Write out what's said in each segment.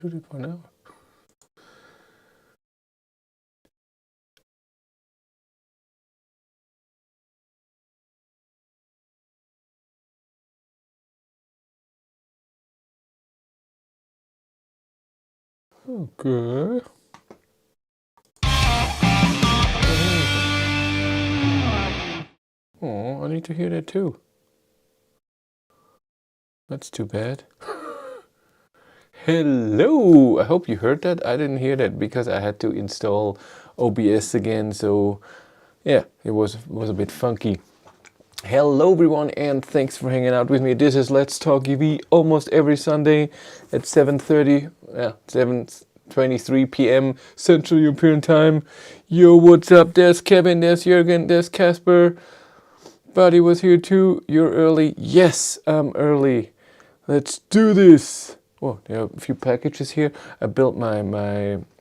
Do it for now. Okay. Oh, I need to hear that too. That's too bad. Hello! I hope you heard that. I didn't hear that because I had to install OBS again, so yeah, it was a bit funky. Hello everyone and thanks for hanging out with me. This is Let's Talk EV almost every Sunday at 7:23 p.m. Central European Time. Yo, what's up? There's Kevin, there's Jürgen, there's Casper. Buddy was here too. You're early. Yes, I'm early. Let's do this. Oh, there are a few packages here. I built my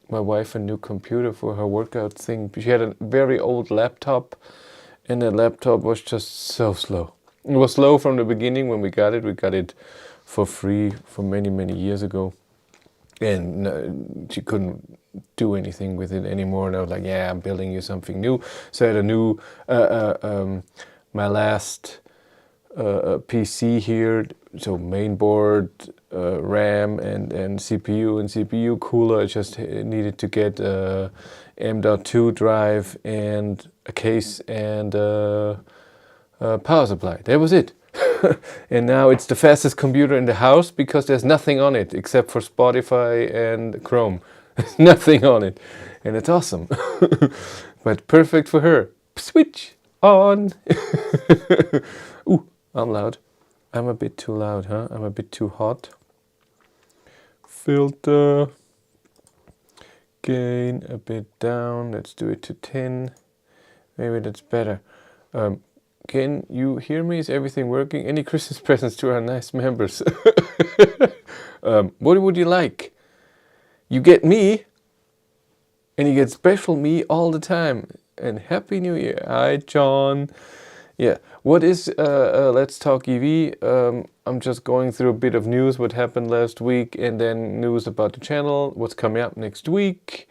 wife a new computer for her workout thing. She had a very old laptop, and the laptop was just so slow. It was slow from the beginning when we got it. We got it for free for many years ago, and she couldn't do anything with it anymore. And I was like, yeah, I'm building you something new. So I had a new, my last PC here, so mainboard, RAM and CPU cooler. I just needed to get a M.2 drive and a case and a power supply. That was it. And now it's the fastest computer in the house because there's nothing on it except for Spotify and Chrome. There's nothing on it, and it's awesome. But perfect for her. Switch on. Ooh, I'm loud. I'm a bit too loud, huh? I'm a bit too hot. Filter. Gain a bit down. Let's do it to 10. Maybe that's better. Can you hear me? Is everything working? Any Christmas presents to our nice members? What would you like? You get me, and you get special me all the time. And Happy New Year. Hi, John. Yeah, what is Let's Talk EV? I'm just going through a bit of news, what happened last week, and then news about the channel, what's coming up next week.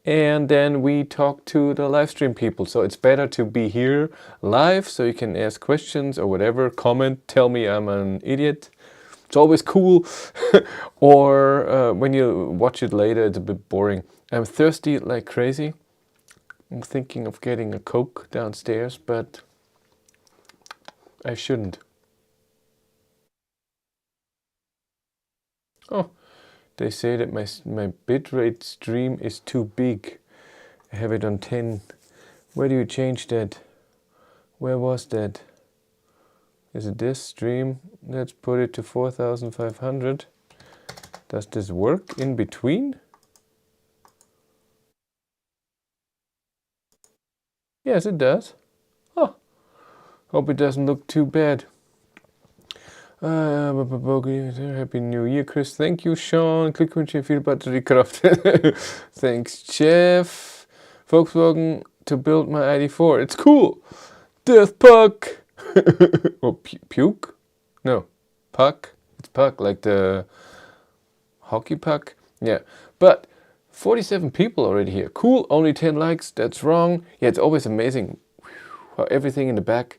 And then we talk to the live stream people. So it's better to be here live so you can ask questions or whatever, comment, tell me I'm an idiot. It's always cool. Or when you watch it later, it's a bit boring. I'm thirsty like crazy. I'm thinking of getting a Coke downstairs, but I shouldn't. Oh, they say that my bitrate stream is too big. I have it on 10. Where do you change that? Where was that? Is it this stream? Let's put it to 4500. Does this work in between? Yes, it does. Oh, hope it doesn't look too bad. Happy New Year, Chris. Thank you, Sean. Glückwünsche viel Batteriekraft. Thanks, Jeff. Volkswagen to build my ID4. It's cool. Death Puck. Oh, puke? No, puck. It's puck, like the hockey puck. Yeah, but 47 people already here. Cool. Only 10 likes. That's wrong. Yeah, it's always amazing how everything in the back.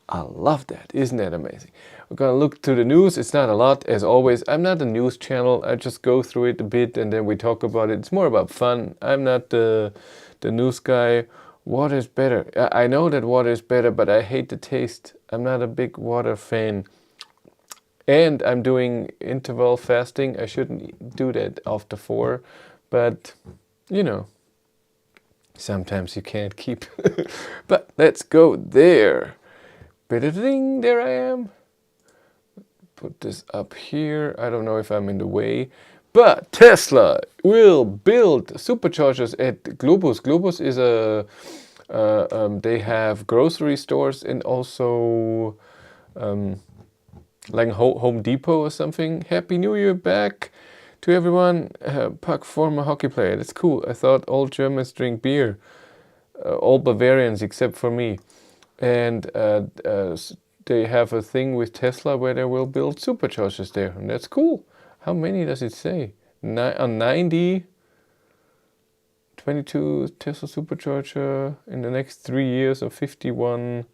I love that. Isn't that amazing? We're gonna look to the news. It's not a lot, as always. I'm not a news channel. I just go through it a bit and then we talk about it. It's more about fun. I'm not the news guy. Water is better. I know that water is better, but I hate the taste. I'm not a big water fan. And I'm doing interval fasting. I shouldn't do that after 4, but you know, sometimes you can't keep. But let's go there. Ding, there I am. Put this up here. I don't know if I'm in the way, but Tesla will build superchargers at Globus. Globus is a they have grocery stores and also like Home Depot or something. Happy New Year back to everyone. Puck, former hockey player. That's cool. I thought all Germans drink beer. All Bavarians except for me. And they have a thing with Tesla where they will build superchargers there, and that's cool. How many does it say? on 90, 22 Tesla supercharger in the next 3 years, or 51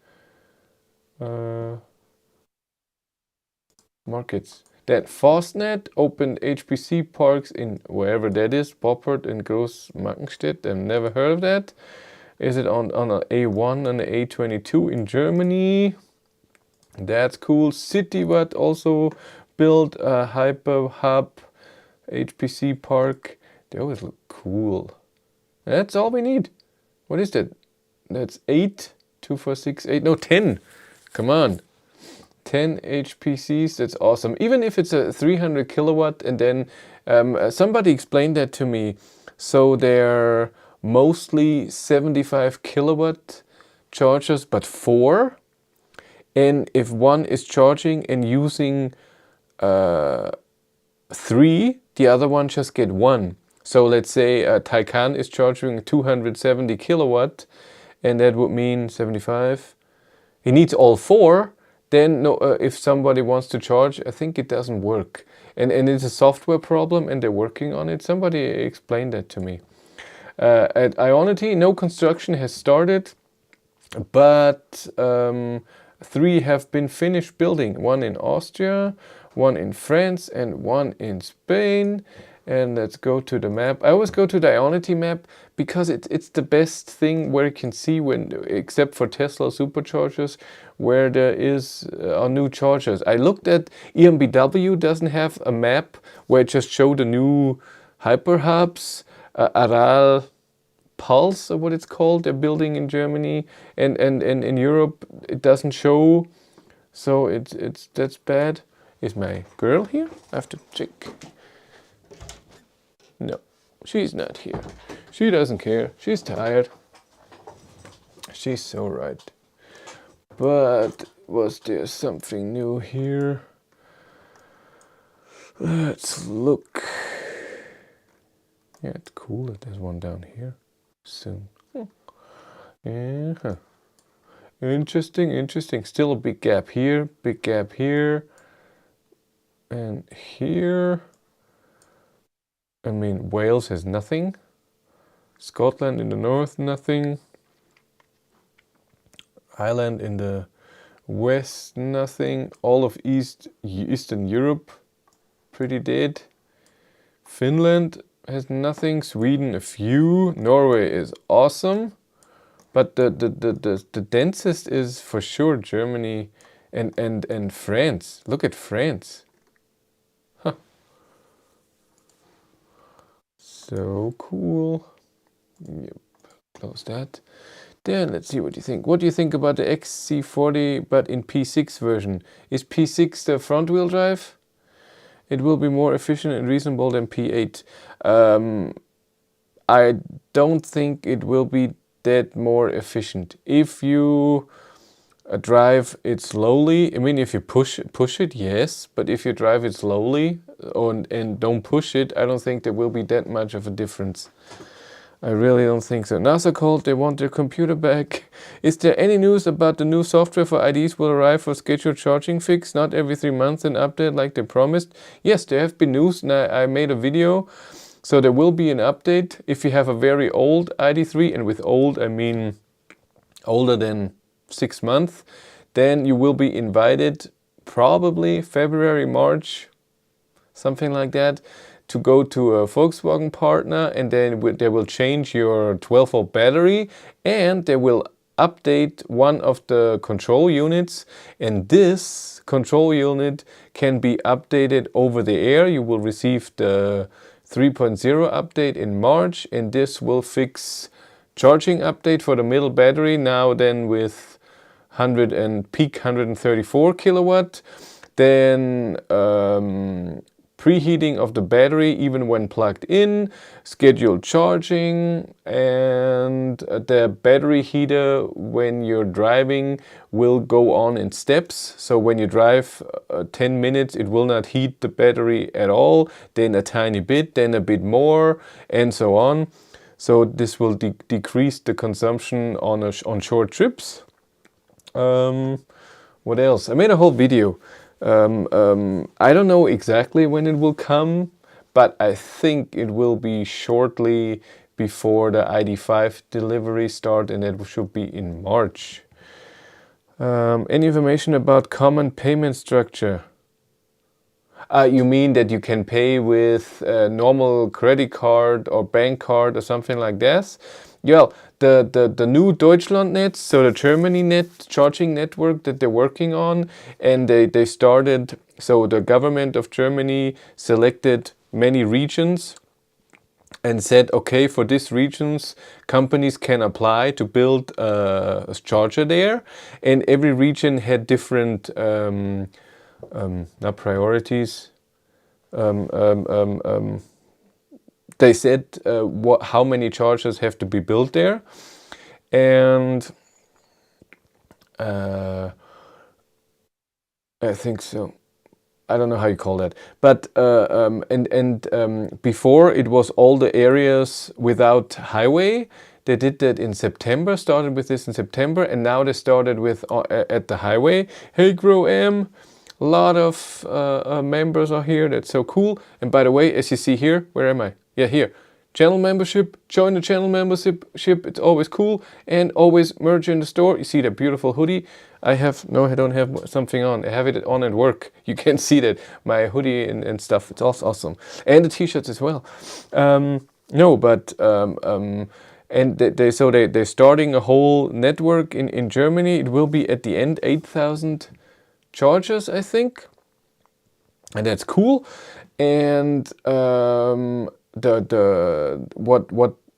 markets. That Fastnet opened HPC parks in wherever that is, Boppard and Großmarkenstedt. I've never heard of that. Is it on a A1 and a A22 in Germany? That's cool. Citywatt also built a hyper hub HPC park. They always look cool. That's all we need. What is that? That's 8, 2, 4, 6, 8, no 10. Come on. 10 HPCs, that's awesome. Even if it's a 300 kilowatt, and then somebody explained that to me. So they're mostly 75 kilowatt chargers, but 4. And if one is charging and using 3, the other one just get 1. So let's say Taycan is charging 270 kilowatt, and that would mean 75. He needs all 4. Then if somebody wants to charge, I think it doesn't work. And it's a software problem, and they're working on it. Somebody explained that to me. At Ionity, no construction has started, but 3 have been finished building. 1 in Austria, 1 in France, and 1 in Spain. And let's go to the map. I always go to the Ionity map because it's the best thing where you can see, when, except for Tesla superchargers, where there is new chargers. I looked at EMBW doesn't have a map where it just showed the new hyper hubs. Aral Pulse, or what it's called, they're building in Germany, and in Europe it doesn't show. So that's bad. Is my girl here? I have to check. No, she's not here. She doesn't care. She's tired. She's so right. But was there something new here? Let's look. Yeah, it's cool that there's one down here soon. Yeah. Interesting, interesting. Still a big gap here, and here. I mean, Wales has nothing. Scotland in the north, nothing. Ireland in the west, nothing. All of Eastern Europe, pretty dead. Finland has nothing. Sweden, a few. Norway is awesome. But the densest is for sure Germany and France. Look at France. Huh. So cool. Yep. Close that. Then let's see what you think. What do you think about the XC40 but in P6 version? Is P6 the front wheel drive? It will be more efficient and reasonable than P8. I don't think it will be that more efficient. If you drive it slowly, I mean, if you push it, yes. But if you drive it slowly and don't push it, I don't think there will be that much of a difference. I really don't think so. NASA called, they want their computer back. Is there any news about the new software for IDs will arrive for scheduled charging fix? Not every 3 months an update like they promised? Yes, there have been news, and I made a video. So there will be an update. If you have a very old ID3, and with old I mean older than 6 months, then you will be invited probably February, March, something like that, to go to a Volkswagen partner, and then they will change your 12-volt battery, and they will update one of the control units, and this control unit can be updated over the air. You will receive the 3.0 update in March, and this will fix charging update for the middle battery, now then with 100 and peak 134 kilowatt. Then preheating of the battery even when plugged in, scheduled charging, and the battery heater when you're driving will go on in steps. So when you drive 10 minutes, it will not heat the battery at all, then a tiny bit, then a bit more, and so on. So this will decrease the consumption on short trips. What else? I made a whole video. I don't know exactly when it will come, but I think it will be shortly before the ID5 delivery start, and it should be in March. Any information about common payment structure? You mean that you can pay with a normal credit card or bank card or something like that? Yeah, the new Deutschlandnetz, so the Germany net charging network that they're working on, and they started, so the government of Germany selected many regions and said, okay, for these regions, companies can apply to build a charger there, and every region had different not priorities. They said how many chargers have to be built there, and I think so. I don't know how you call that, but before it was all the areas without highway. They did that in September. Started with this in September, and now they started with at the highway. Hey, Grow M. A lot of members are here. That's so cool. And by the way, as you see here, where am I? Yeah, here. Channel membership. Join the channel membership. It's always cool. And always merch in the store. You see that beautiful hoodie. I don't have something on. I have it on at work. You can see that. My hoodie and stuff. It's also awesome. And the t-shirts as well. And they're starting a whole network in Germany. It will be at the end 8,000 chargers, I think, and that's cool. And what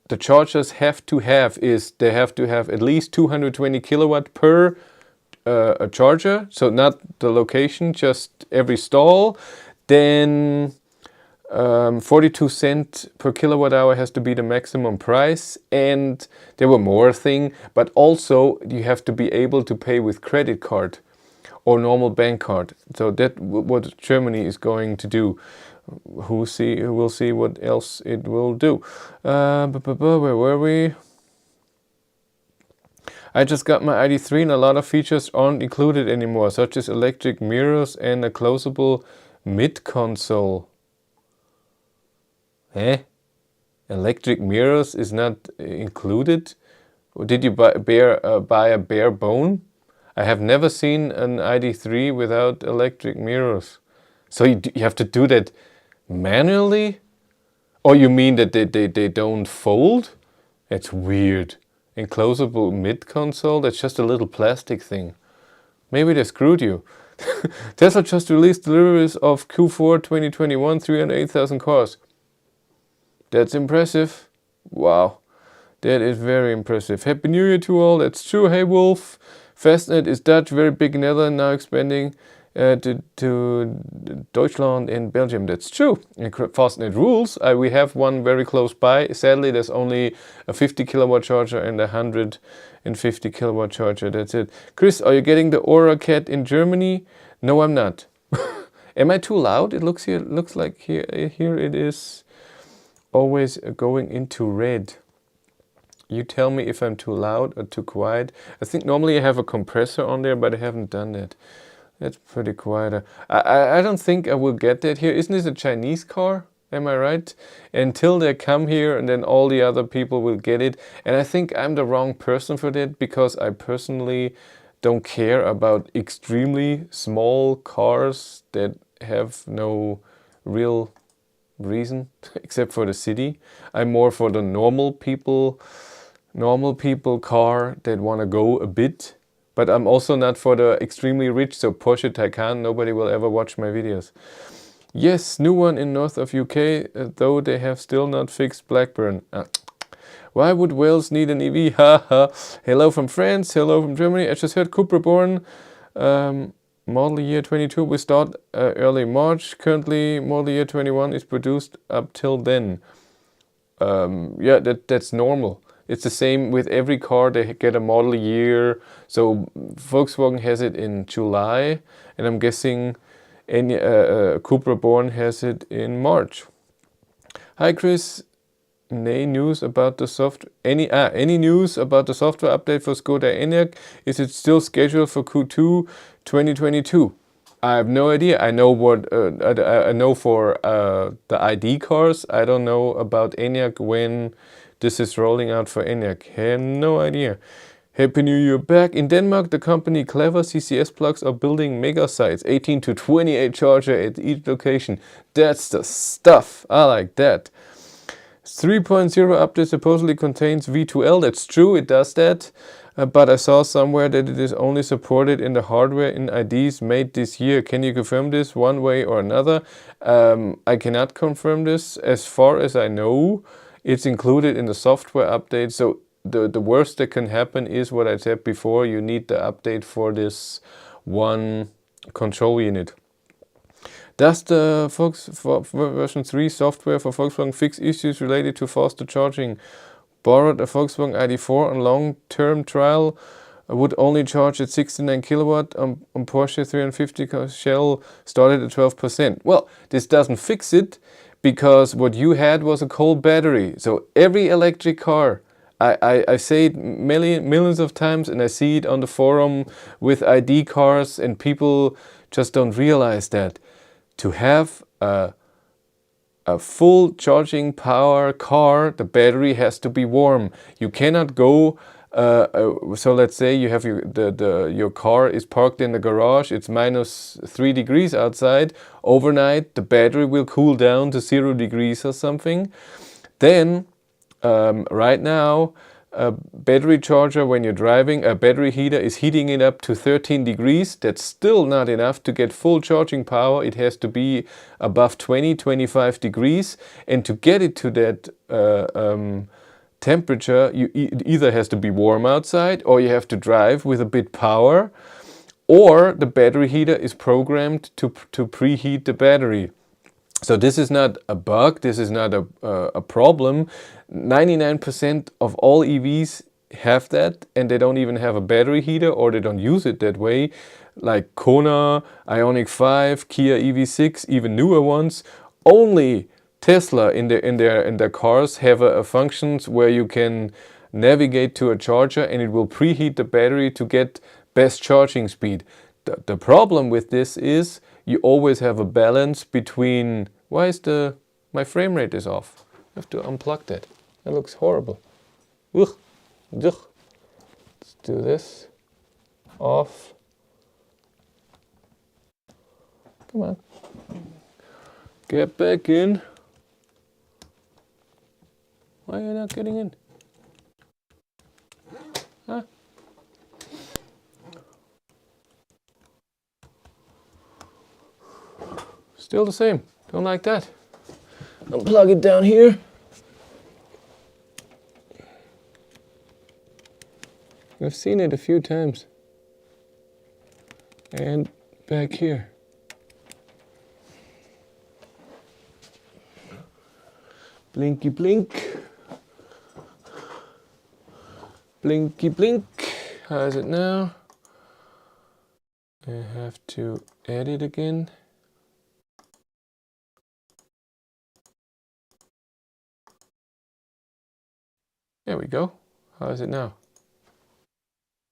the chargers have to have is they have to have at least 220 kilowatt per a charger, so not the location, just every stall. Then 42 cents per kilowatt hour has to be the maximum price, and there were more things, but also you have to be able to pay with credit card or normal bank card. So that's what Germany is going to do. Who will see what else it will do. Where were we? I just got my ID3 and a lot of features aren't included anymore, such as electric mirrors and a closable mid-console. Electric mirrors is not included? Or did you buy a bare bone? I have never seen an ID3 without electric mirrors. So you have to do that manually? Or you mean that they don't fold? That's weird. Enclosable mid-console? That's just a little plastic thing. Maybe they screwed you. Tesla just released deliveries of Q4 2021, 308,000 cars. That's impressive. Wow. That is very impressive. Happy New Year to all. That's true. Hey Wolf. Fastnet is Dutch, very big in Netherlands, now expanding to Deutschland and Belgium. That's true. And Fastnet rules. We have one very close by. Sadly, there's only a 50 kilowatt charger and a 150 kilowatt charger. That's it. Chris, are you getting the Aura Cat in Germany? No, I'm not. Am I too loud? It looks like here it is always going into red. You tell me if I'm too loud or too quiet. I think normally I have a compressor on there, but I haven't done that. That's pretty quiet. I don't think I will get that here. Isn't this a Chinese car? Am I right? Until they come here, and then all the other people will get it. And I think I'm the wrong person for that, because I personally don't care about extremely small cars that have no real reason except for the city. I'm more for the normal people car that want to go a bit, but I'm also not for the extremely rich, so Porsche Taycan, nobody will ever watch my videos. Yes, new one in north of UK, though they have still not fixed Blackburn. Why would Wales need an EV? Haha. Hello from France, hello from Germany. I just heard Cupra born model year 22 will start early March. Currently model year 21 is produced up till then. Yeah, that's normal. It's the same with every car. They get a model year. So Volkswagen has it in July, and I'm guessing any Cupra born has it in March. Hi Chris. Any news about the any news about the software update for Skoda Enyaq? Is it still scheduled for Q2 2022? I have no idea. I know what I know for the ID cars. I don't know about ENIAC when this is rolling out for ENIAC. Have no idea. Happy New Year back. In Denmark, the company Clever CCS Plugs are building mega sites, 18 to 28 charger at each location. That's the stuff. I like that. 3.0 update supposedly contains V2L. That's true, it does that. But I saw somewhere that it is only supported in the hardware in IDs made this year. Can you confirm this one way or another? I cannot confirm this. As far as I know, it's included in the software update. So the worst that can happen is what I said before. You need the update for this one control unit. Does the version 3 software for Volkswagen fix issues related to faster charging? Borrowed a Volkswagen ID4 on long-term trial, would only charge at 69 kilowatt on Porsche 350 Shell started at 12%. Well, this doesn't fix it because what you had was a cold battery. So every electric car, I say it millions of times, and I see it on the forum with ID cars, and people just don't realize that. To have a full charging power car, the battery has to be warm. You cannot go, so let's say you have your car is parked in the garage, it's -3 degrees outside. Overnight, the battery will cool down to 0 degrees or something. Then, right now, a battery charger, when you're driving, a battery heater is heating it up to 13 degrees. That's still not enough to get full charging power. It has to be above 20-25 degrees. And to get it to that temperature, it either has to be warm outside, or you have to drive with a bit power, or the battery heater is programmed to preheat the battery. So this is not a bug, this is not a problem. 99% of all EVs have that, and they don't even have a battery heater, or they don't use it that way. Like Kona, Ioniq 5, Kia EV6, even newer ones. Only Tesla in their cars have a functions where you can navigate to a charger and it will preheat the battery to get best charging speed. The problem with this is you always have a balance between, why is my frame rate is off? I have to unplug that. That looks horrible. Ugh. Ugh. Let's do this. Off. Come on. Get back in. Why are you not getting in? Huh? Still the same. Don't like that. Unplug it down here. I've seen it a few times. And back here. Blinky blink. Blinky blink. How is it now? I have to edit again. There we go. How is it now?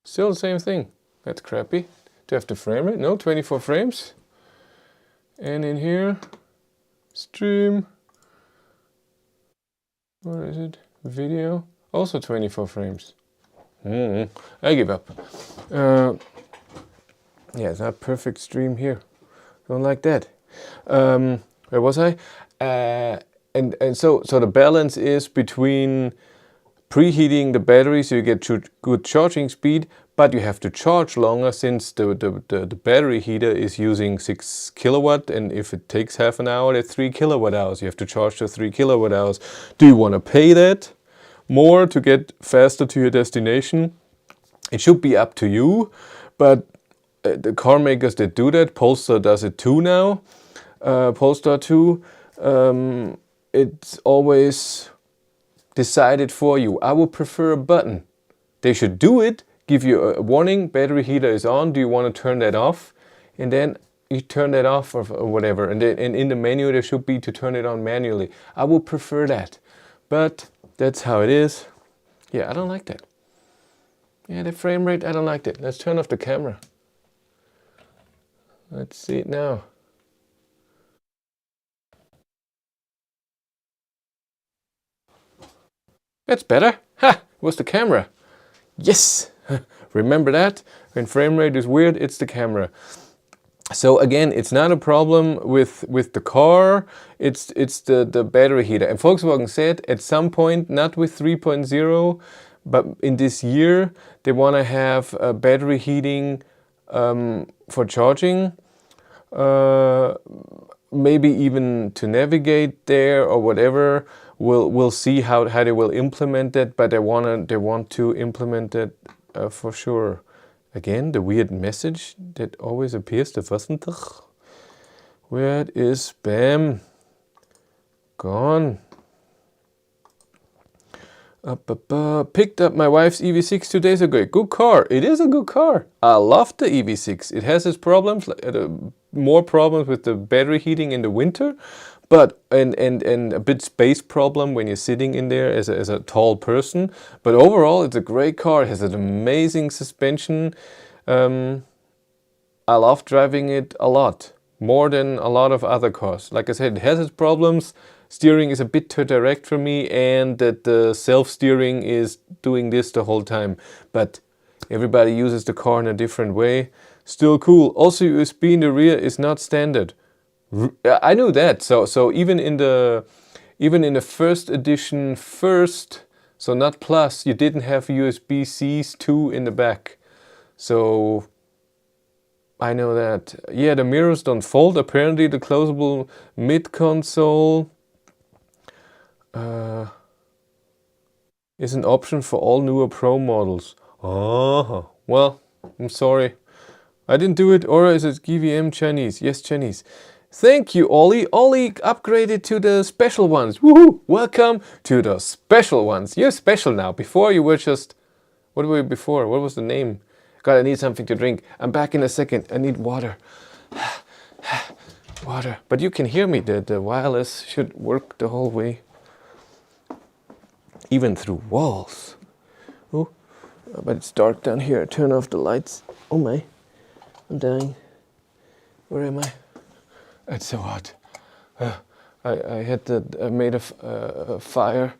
Still the same thing. That's crappy. Do I have to frame it? No, 24 frames. And in here, stream. What is it? Video. Also 24 frames. I give up. Yeah, it's not perfect stream here. Don't like that. Where was I? And so the balance is between preheating the battery so you get good charging speed, but you have to charge longer since the battery heater is using 6 kilowatt, and if it takes half an hour, that's 3 kilowatt hours. You have to charge to 3 kilowatt hours. Do you want to pay that more to get faster to your destination? It should be up to you, but the car makers that do that, Polestar does it too now. Polestar 2, it's always decided for you. I would prefer a button. They should do it, give you a warning, battery heater is on, do you want to turn that off? And then you turn that off or whatever. And in the menu there should be to turn it on manually. I would prefer that. But that's how it is. Yeah, I don't like that. Yeah, the frame rate, I don't like that. Let's turn off the camera. Let's see it now. That's better. Ha! It was the camera. Yes! Remember that? When frame rate is weird, it's the camera. So again, it's not a problem with the car, it's the battery heater. And Volkswagen said at some point, not with 3.0, but in this year, they want to have battery heating for charging. Maybe even to navigate there or whatever. We'll see how they will implement that, but they want to implement that for sure. Again, the weird message that always appears to Wossentlich. Where is spam? Gone. Picked up my wife's EV6 2 days ago. Good car. It is a good car. I love the EV6. It has its problems, more problems with the battery heating in the winter, but and a bit space problem when you're sitting in there as a tall person. But overall, it's a great car. It has an amazing suspension. I love driving it a lot, more than a lot of other cars. Like I said, it has its problems. Steering is a bit too direct for me, and that the self-steering is doing this the whole time. But everybody uses the car in a different way. Still cool. Also, USB in the rear is not standard. I knew that. So even in the first edition, so not Plus, you didn't have USB-Cs 2 in the back. So I know that. Yeah, the mirrors don't fold. Apparently, the closable mid-console is an option for all newer Pro models. Oh, well, I'm sorry. I didn't do it, or is it GVM Chinese? Yes, Chinese. Thank you, Ollie. Ollie upgraded to the special ones. Woohoo! Welcome to the special ones. You're special now. Before you were just... What were you before? What was the name? God, I need something to drink. I'm back in a second. I need water. Water. But you can hear me. The wireless should work the whole way. Even through walls. Oh, but it's dark down here. Turn off the lights. Oh my. I'm dying. Where am I? It's so hot. I made a fire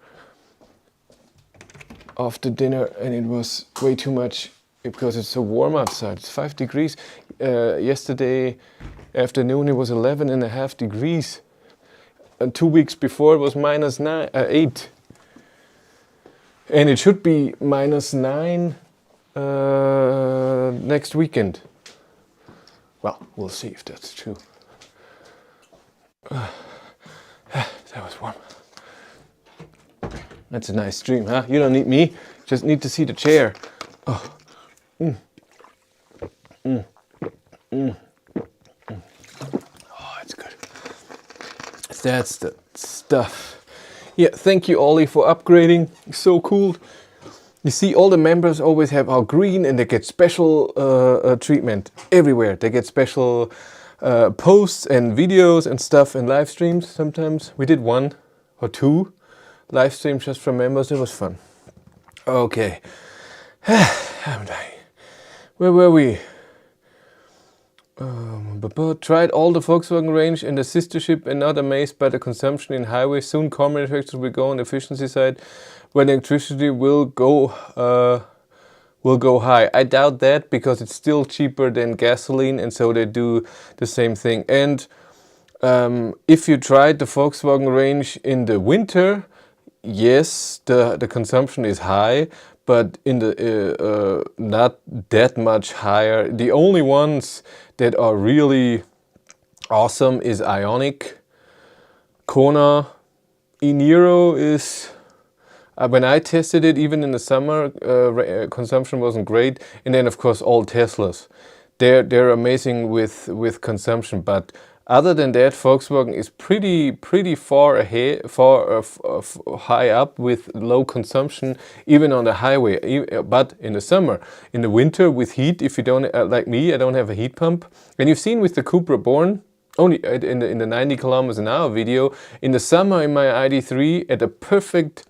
after dinner, and it was way too much because it's so warm outside. It's 5 degrees. Yesterday afternoon it was 11.5 degrees. And 2 weeks before it was -8. And it should be -9 next weekend. Well, we'll see if that's true. That was warm. That's a nice stream, huh? You don't need me, just need to see the chair. Oh, Oh, it's good. That's the stuff. Yeah, thank you, Ollie, for upgrading. So cool. You see, all the members always have our green, and they get special treatment everywhere. They get special posts and videos and stuff and live streams sometimes. We did 1 or 2 live streams just for members. It was fun. Okay. I'm dying. Where were we? Tried all the Volkswagen range and the sister ship and not amazed by the consumption in highway. Soon car manufacturers will go on the efficiency side when electricity will go high. I doubt that, because it's still cheaper than gasoline, and so they do the same thing. And if you tried the Volkswagen range in the winter, yes, the consumption is high, but in the not that much higher. The only ones that are really awesome is Ioniq, Kona, e-Niro is... when I tested it, even in the summer, consumption wasn't great. And then, of course, all Teslas. They're amazing with consumption. But other than that, Volkswagen is pretty far ahead, high up with low consumption, even on the highway. But in the summer, in the winter with heat, if you don't like me, I don't have a heat pump. And you've seen with the Cupra Born, only in the 90 kilometers an hour video, in the summer in my ID3 at a perfect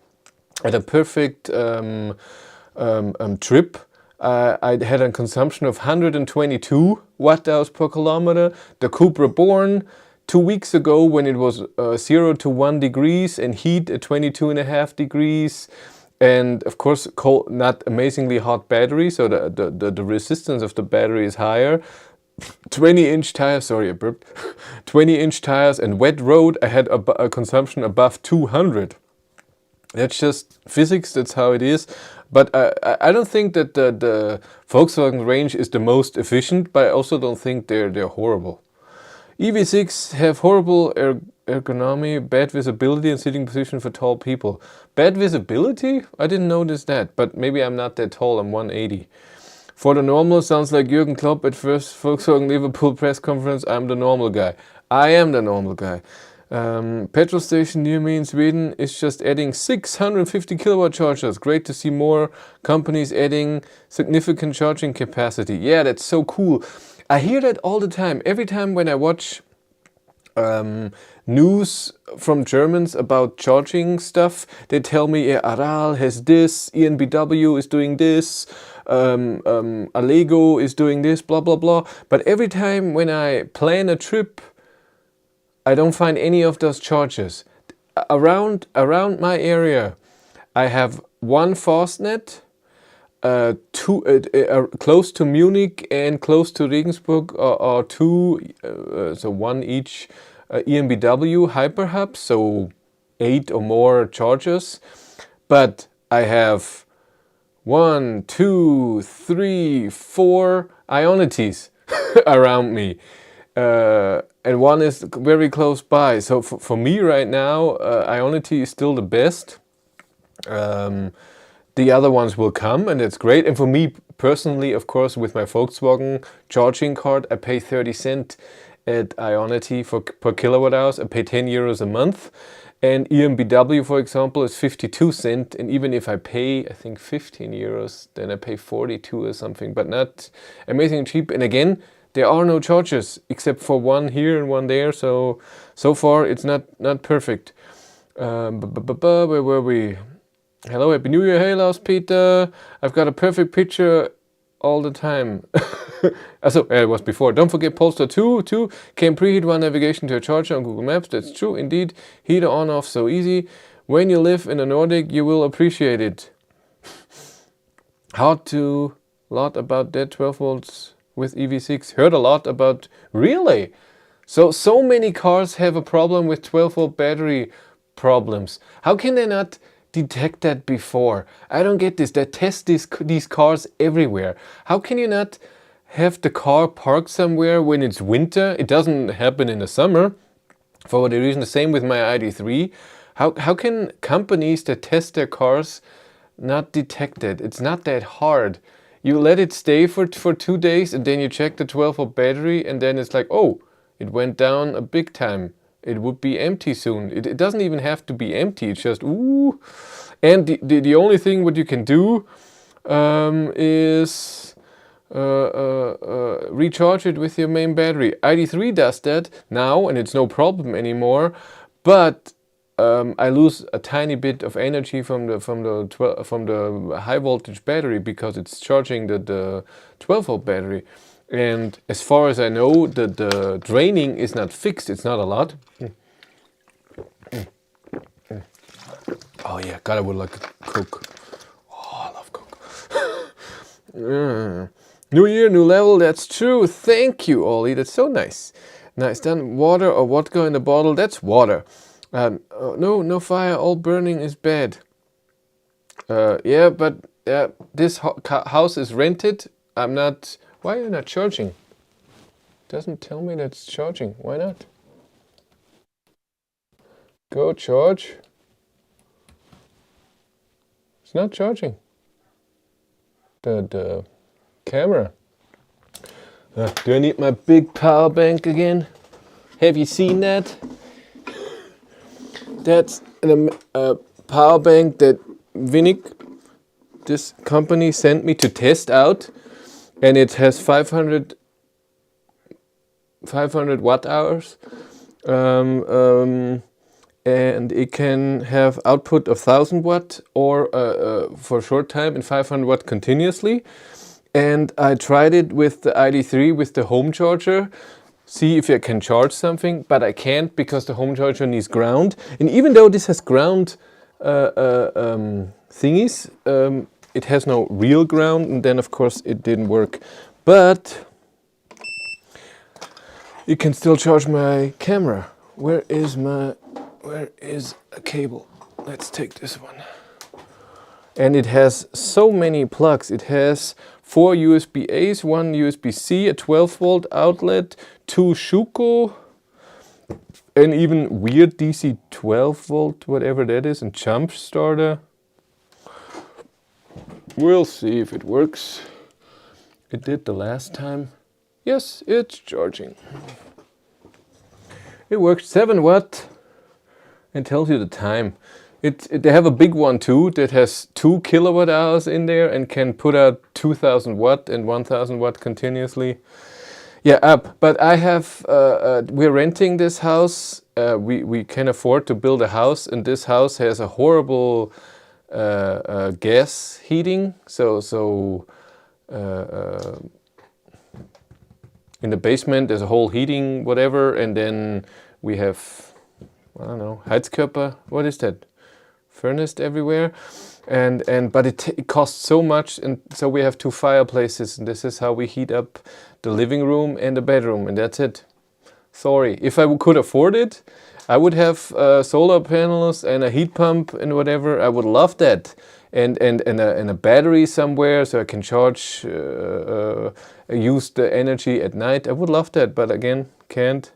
trip, I had a consumption of 122 watt-hours per kilometer. The Cupra Born 2 weeks ago, when it was 0 to 1 degrees and heat at 22.5 degrees, and of course cold, not amazingly hot battery, so the resistance of the battery is higher. 20-inch tires, sorry I burped, 20-inch tires and wet road, I had a consumption above 200. That's just physics, that's how it is. But I don't think that the Volkswagen range is the most efficient, but I also don't think they're horrible. EV6 have horrible ergonomy, bad visibility and sitting position for tall people. Bad visibility? I didn't notice that, but maybe I'm not that tall, I'm 180. For the normal, sounds like Jürgen Klopp at first Volkswagen Liverpool press conference, I'm the normal guy. I am the normal guy. Petrol station near me in Sweden is just adding 650 kilowatt chargers. Great to see more companies adding significant charging capacity. Yeah, that's so cool. I hear that all the time. Every time when I watch news from Germans about charging stuff, they tell me, yeah, Aral has this, ENBW is doing this, Allego is doing this, blah, blah, blah. But every time when I plan a trip, I don't find any of those chargers. Around my area, I have one Fastnet, close to Munich and close to Regensburg are two, so one each ENBW hyperhubs, so 8 or more chargers. But I have 1, 2, 3, 4 Ionities around me. And one is very close by. So for me right now, Ionity is still the best. The other ones will come, and it's great. And for me personally, of course, with my Volkswagen charging card, I pay 30 cents at Ionity per kilowatt hours. I pay 10 euros a month. And EMBW, for example, is 52 cents. And even if I pay, I think 15 euros, then I pay 42 or something, but not amazing cheap. And again, there are no chargers except for one here and one there. So far it's not perfect. Where were we? Hello, Happy New Year. Hey, Lars Peter. I've got a perfect picture all the time. So it was before. Don't forget Polestar 2 can preheat while navigation to a charger on Google Maps. That's true indeed. Heater on off so easy. When you live in the Nordic, you will appreciate it. Lot about that 12 volts with EV6. Heard a lot about. Really? So many cars have a problem with 12 volt battery problems. How can they not detect that before? I don't get this. They test these cars everywhere. How can you not have the car parked somewhere when it's winter? It doesn't happen in the summer. For the reason, the same with my ID3. How can companies that test their cars not detect it? It's not that hard. You let it stay for 2 days and then you check the 12 volt battery and then it's like, oh, it went down a big time. It would be empty soon. It doesn't even have to be empty. It's just, ooh. And the only thing what you can do is recharge it with your main battery. ID3 does that now and it's no problem anymore. But I lose a tiny bit of energy from the high voltage battery because it's charging the 12 volt battery. And as far as I know, the draining is not fixed. It's not a lot. Oh yeah, God, I would like Coke. Oh, I love Coke. New year, new level. That's true. Thank you, Ollie. That's so nice. Nice done. Water or vodka in the bottle. That's water. No fire, all burning is bad. Yeah, but this house is rented. I'm not. Why are you not charging? Doesn't tell me that it's charging. Why not? Go charge. It's not charging. The camera. Do I need my big power bank again? Have you seen that? That's a power bank that Vinnick, this company, sent me to test out, and it has 500 watt hours, and it can have output of 1000 watt or for a short time and 500 watt continuously. And I tried it with the ID3 with the home charger, see if I can charge something, but I can't because the home charger needs ground. And even though this has ground thingies, it has no real ground, and then of course it didn't work. But you can still charge my camera. Where is a cable? Let's take this one. And it has so many plugs. It has 4 USB-A's, 1 USB-C, a 12-volt outlet, 2 Schuko, and even weird DC 12-volt, whatever that is, and jump starter. We'll see if it works. It did the last time. Yes, it's charging. It works 7 watt and tells you the time. They have a big one too that has 2 kilowatt hours in there and can put out 2000 watt and 1000 watt continuously. Yeah, but I have, we're renting this house. We can afford to build a house, and this house has a horrible gas heating. So in the basement there's a whole heating whatever, and then we have, I don't know, Heizkörper, what is that? Furnace everywhere, but it costs so much, and so we have 2 fireplaces, and this is how we heat up the living room and the bedroom, and that's it. Sorry, if I could afford it, I would have solar panels and a heat pump and whatever. I would love that, and a battery somewhere so I can charge, use the energy at night. I would love that, but again, can't.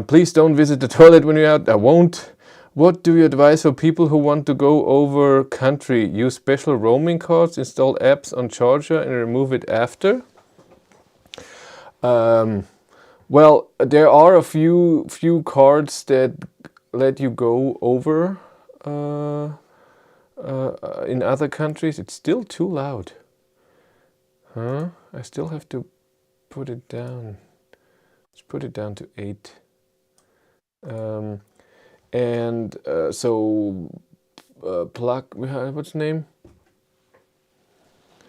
Please don't visit the toilet when you're out. I won't. What do you advise for people who want to go over country? Use special roaming cards, install apps on charger and remove it after? Well, there are a few cards that let you go over in other countries. It's still too loud. Huh? I still have to put it down. Let's put it down to 8. Plug, what's the name?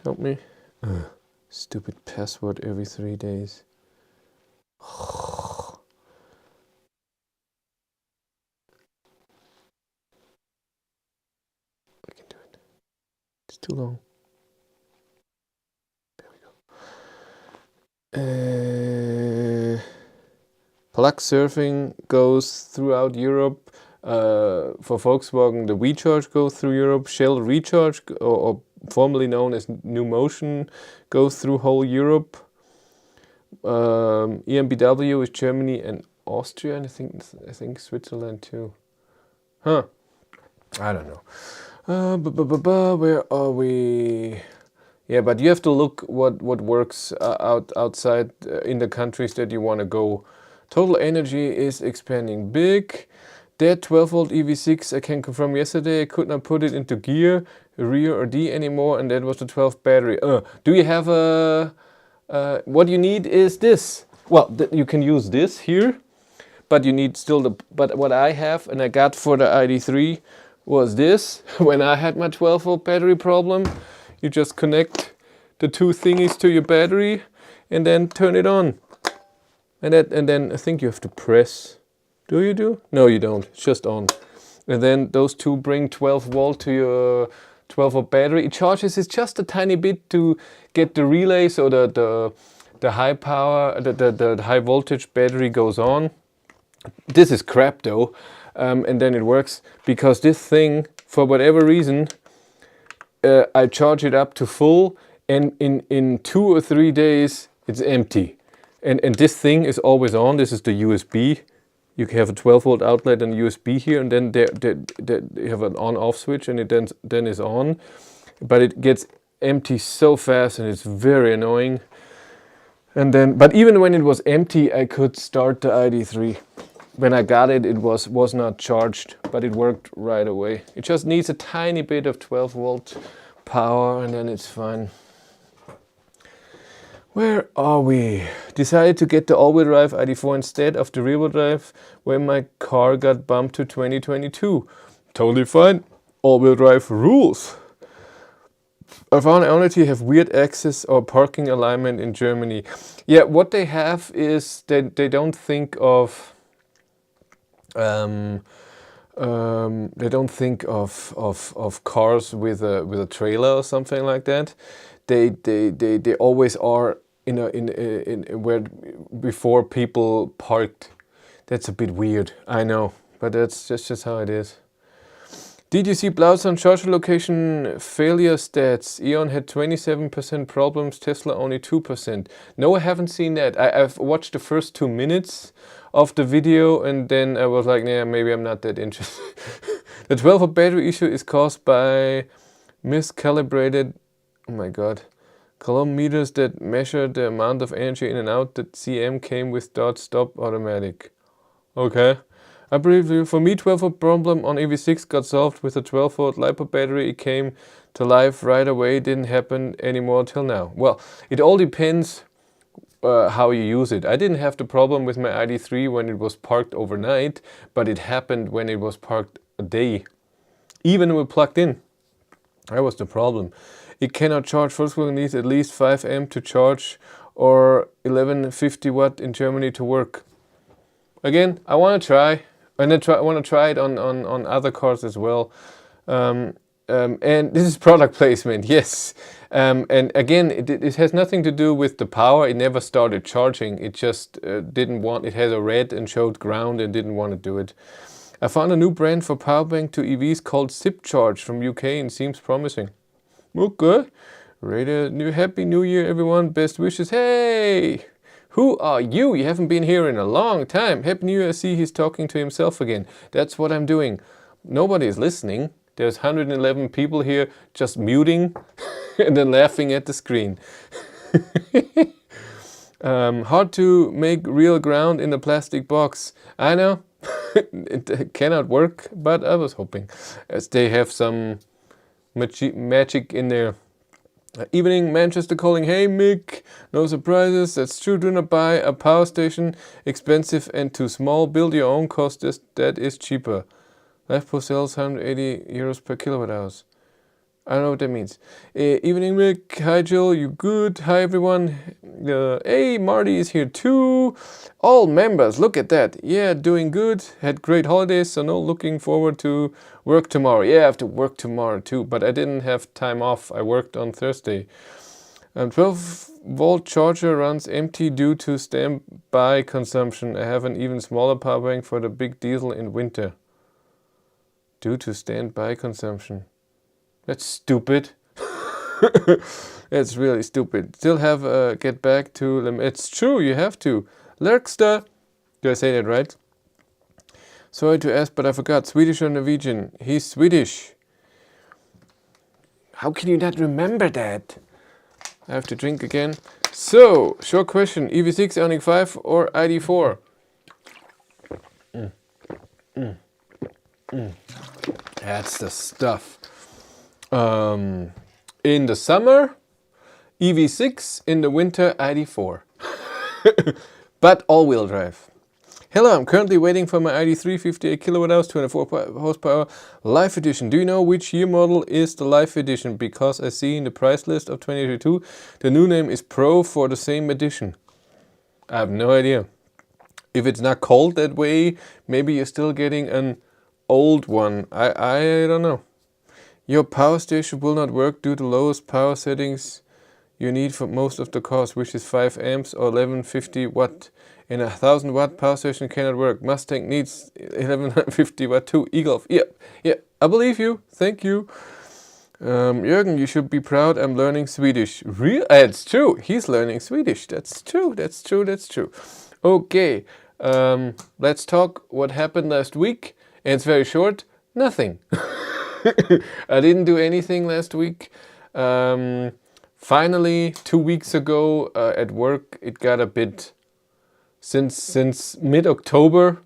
Help me. Stupid password every 3 days. I can do it. It's too long. There we go. Plug surfing goes throughout Europe. For Volkswagen, the WeCharge goes through Europe. Shell Recharge, or formerly known as New Motion, goes through whole Europe. EMBW is Germany and Austria, and I think Switzerland too. Huh? I don't know. Where are we? Yeah, but you have to look what works outside in the countries that you want to go. Total energy is expanding big. That 12-volt EV6 I can confirm yesterday. I could not put it into gear, rear or D anymore, and that was the 12 battery. Do you have a... what you need is this. Well, you can use this here, but you need still the... But what I have, and I got for the ID3, was this. When I had my 12-volt battery problem, you just connect the 2 thingies to your battery and then turn it on. And then I think you have to press. Do you do? No, you don't. It's just on. And then those 2 bring 12 volt to your 12-volt battery. It charges it just a tiny bit to get the relay, so the high power, the high voltage battery goes on. This is crap though, and then it works because this thing, for whatever reason, I charge it up to full, and in 2 or 3 days it's empty. And this thing is always on. This is the USB. You have a 12-volt outlet and USB here, and then you have an on-off switch, and it then is on. But it gets empty so fast, and it's very annoying. And then, but even when it was empty, I could start the ID3. When I got it, it was not charged, but it worked right away. It just needs a tiny bit of 12-volt power, and then it's fine. Where are we? Decided to get the all-wheel drive ID4 instead of the rear-wheel drive when my car got bumped to 2022. Totally fine. All-wheel drive rules. I found Ionity have weird access or parking alignment in Germany. Yeah, what they have is that they don't think of they don't think of cars with a trailer or something like that. They always are in where before people parked. That's a bit weird, I know, but that's just how it is. Did you see Blau's on charger location failure stats? Eon had 27% problems, Tesla only 2%. No, I haven't seen that. I've watched the first 2 minutes of the video and then I was like, nah, maybe I'm not that interested. The 12-volt battery issue is caused by miscalibrated, oh my god, kilometers that measure the amount of energy in and out. The CM came with stop automatic. Okay. I believe for me 12-volt problem on EV6 got solved with a 12-volt LiPo battery. It came to life right away, didn't happen anymore till now. Well, it all depends how you use it. I didn't have the problem with my ID3 when it was parked overnight, but it happened when it was parked a day. Even when plugged in, that was the problem. It cannot charge. Volkswagen needs at least 5 amp to charge or 1150 watt in Germany to work. Again, I want to try. And I want to try it on other cars as well. And this is product placement, yes. And again, it has nothing to do with the power. It never started charging. It just didn't want, it had a red and showed ground and didn't want to do it. I found a new brand for power bank to EVs called ZipCharge from UK and seems promising. Okay. Happy New Year, everyone. Best wishes. Hey! Who are you? You haven't been here in a long time. Happy New Year. I see he's talking to himself again. That's what I'm doing. Nobody is listening. There's 111 people here just muting and then laughing at the screen. Hard to make real ground in a plastic box. I know. It cannot work, but I was hoping. As they have some magic in there. Evening, Manchester calling. Hey Mick, no surprises. That's true. Do not buy a power station. Expensive and too small. Build your own cost. That is cheaper. LiFePro sells 180 euros per kilowatt hours. I don't know what that means. Evening, Mick. Hi, Jill. You good? Hi, everyone. Hey, Marty is here too. All members. Look at that. Yeah, doing good. Had great holidays, so no looking forward to work tomorrow. Yeah, I have to work tomorrow too, but I didn't have time off. I worked on Thursday. 12-volt charger runs empty due to standby consumption. I have an even smaller power bank for the big diesel in winter. Due to standby consumption. That's stupid. It's really stupid. Still have get back to them. It's true, you have to. Lurkster. Do I say that right? Sorry to ask, but I forgot. Swedish or Norwegian? He's Swedish. How can you not remember that? I have to drink again. So, short question. EV6, Ioniq 5 or ID4? That's the stuff. In the summer, EV6. In the winter, ID4. But all-wheel drive. Hello, I'm currently waiting for my ID3 58 kilowatt hours, 204 horsepower Life Edition. Do you know which year model is the Life Edition? Because I see in the price list of 2022, the new name is Pro for the same edition. I have no idea. If it's not called that way, maybe you're still getting an old one. I don't know. Your power station will not work due to lowest power settings you need for most of the cars, which is 5 amps or 1150 watt. And a 1000 watt power station cannot work. Mustang needs 1150 watt too. E-Golf. Yeah, I believe you. Thank you. Jürgen, you should be proud. I'm learning Swedish. Real? It's true. He's learning Swedish. That's true. Okay. Let's talk what happened last week. And it's very short. Nothing. I didn't do anything last week. Finally, 2 weeks ago at work, it got a bit... Since mid-October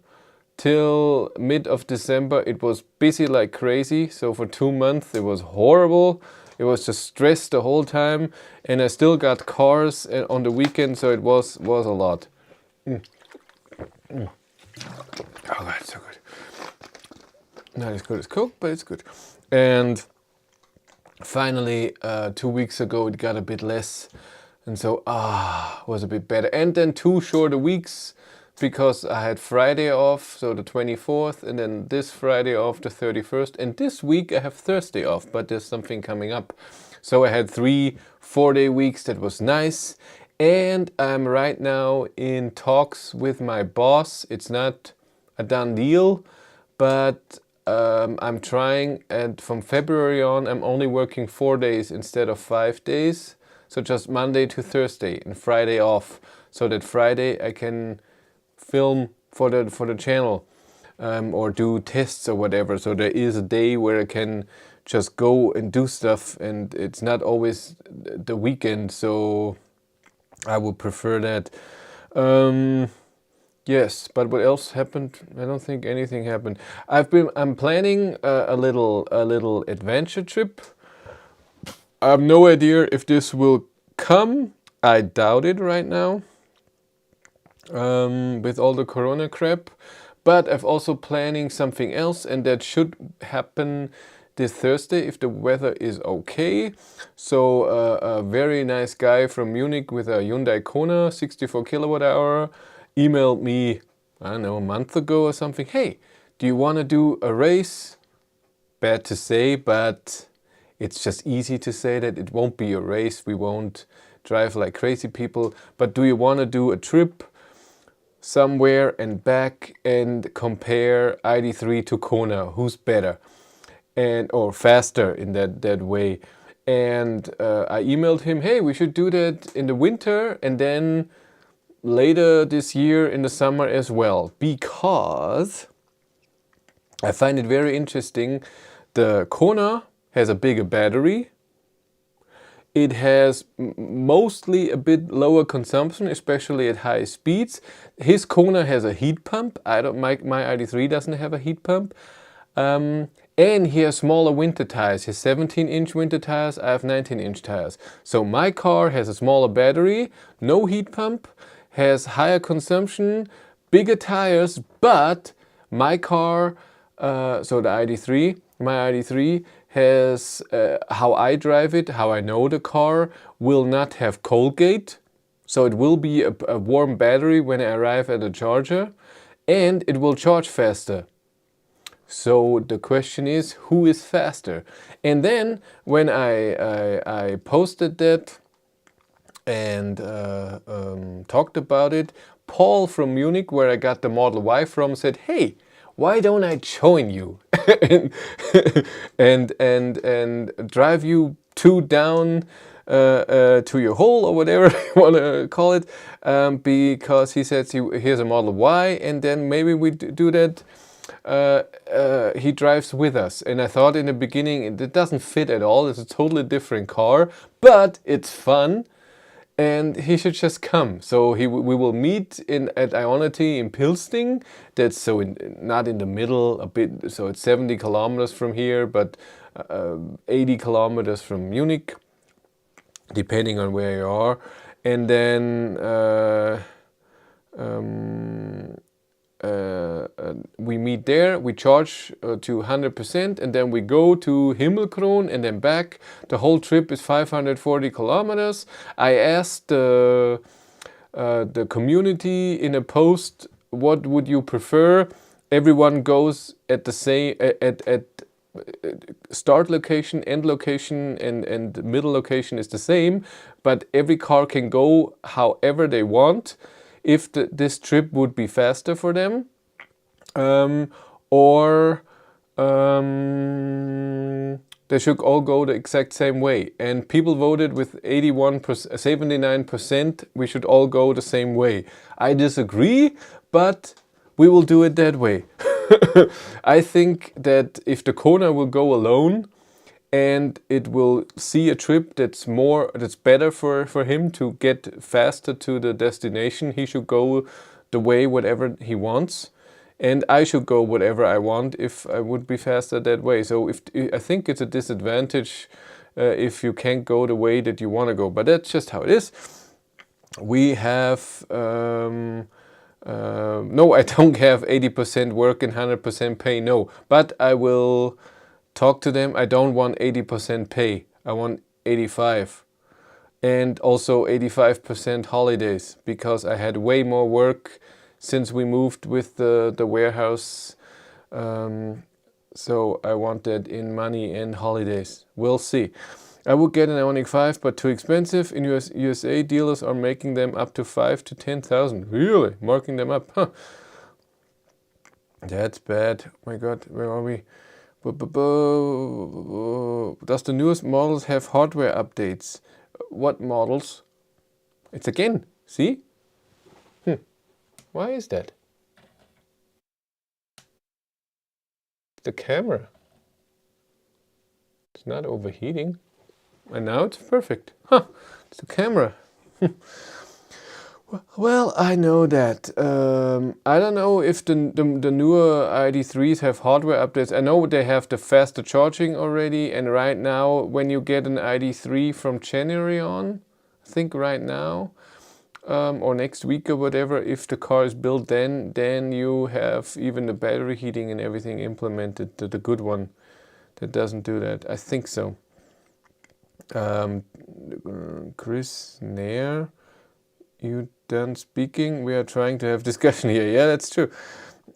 till mid of December, it was busy like crazy. So for 2 months, it was horrible. It was just stress the whole time. And I still got cars on the weekend, so it was a lot. Oh God, it's so good. Not as good as Coke, but it's good. And finally 2 weeks ago it got a bit less, and so was a bit better. And then 2 shorter weeks because I had Friday off, so the 24th, and then this Friday off, the 31st, and this week I have Thursday off, but there's something coming up. So I had 3 4-day weeks. That was nice. And I'm right now in talks with my boss. It's not a done deal, but I'm trying, and from February on I'm only working 4 days instead of 5 days. So just Monday to Thursday and Friday off, so that Friday I can film for the channel, or do tests or whatever. So there is a day where I can just go and do stuff, and it's not always the weekend. So I would prefer that. Yes, but what else happened? I don't think anything happened. I'm planning a little adventure trip. I have no idea if this will come. I doubt it right now, with all the Corona crap. But I've also planning something else, and that should happen this Thursday if the weather is okay. So a very nice guy from Munich with a Hyundai Kona 64 kilowatt hour emailed me, I don't know, a month ago or something. Hey, do you want to do a race? Bad to say, but it's just easy to say that it won't be a race. We won't drive like crazy people. But do you want to do a trip somewhere and back and compare ID3 to Kona? Who's better and or faster in that way? And I emailed him, hey, we should do that in the winter and then later this year in the summer as well, because I find it very interesting. The Kona has a bigger battery. It has mostly a bit lower consumption, especially at high speeds. His Kona has a heat pump. My ID3 doesn't have a heat pump. And he has smaller winter tires. He has 17-inch winter tires. I have 19-inch tires. So my car has a smaller battery, no heat pump, has higher consumption, bigger tires, but my car, so the ID3, my ID3 has, how I drive it, how I know the car, will not have Colgate. So it will be a warm battery when I arrive at the charger, and it will charge faster. So the question is, who is faster? And then when I posted that and talked about it, Paul from Munich, where I got the Model Y from, said, hey, why don't I join you and drive you 2 down to your hole, or whatever you want to call it, because he said here's a Model Y, and then maybe we do that. He drives with us, and I thought in the beginning it doesn't fit at all. It's a totally different car, but it's fun, and he should just come. So we will meet at Ionity in Pilsting. That's so not in the middle a bit. So it's 70 kilometers from here, but 80 kilometers from Munich, depending on where you are. And then we meet there, we charge to 100%, and then we go to Himmelkron and then back. The whole trip is 540 kilometers. I asked the community in a post, what would you prefer? Everyone goes at the same, at start location, end location, and the middle location is the same, but every car can go however they want. If this trip would be faster for them, or they should all go the exact same way. And people voted with 79%, we should all go the same way. I disagree, but we will do it that way. I think that if the Kona will go alone, and it will see a trip that's better for him to get faster to the destination, he should go the way whatever he wants, and I should go whatever I want if I would be faster that way. So I think it's a disadvantage if you can't go the way that you want to go, but that's just how it is. We have no, I don't have 80% work and 100% pay, no, but I will talk to them. I don't want 80% pay. I want 85. And also 85% holidays, because I had way more work since we moved with the warehouse. So I want that in money and holidays. We'll see. I would get an Ioniq 5, but too expensive. In USA, dealers are making them up to 5 to 10,000. Really? Marking them up? Huh. That's bad. Oh my God, where are we? Does the newest models have hardware updates? What models? It's again. See? Why is that? The camera. It's not overheating. And now it's perfect. Huh, it's the camera. Well, I know that. I don't know if the newer ID3s have hardware updates. I know they have the faster charging already. And right now, when you get an ID3 from January on, I think right now, or next week or whatever, if the car is built then you have even the battery heating and everything implemented, the good one that doesn't do that. I think so. Chris Nair, you done speaking? We are trying to have discussion here. Yeah, that's true.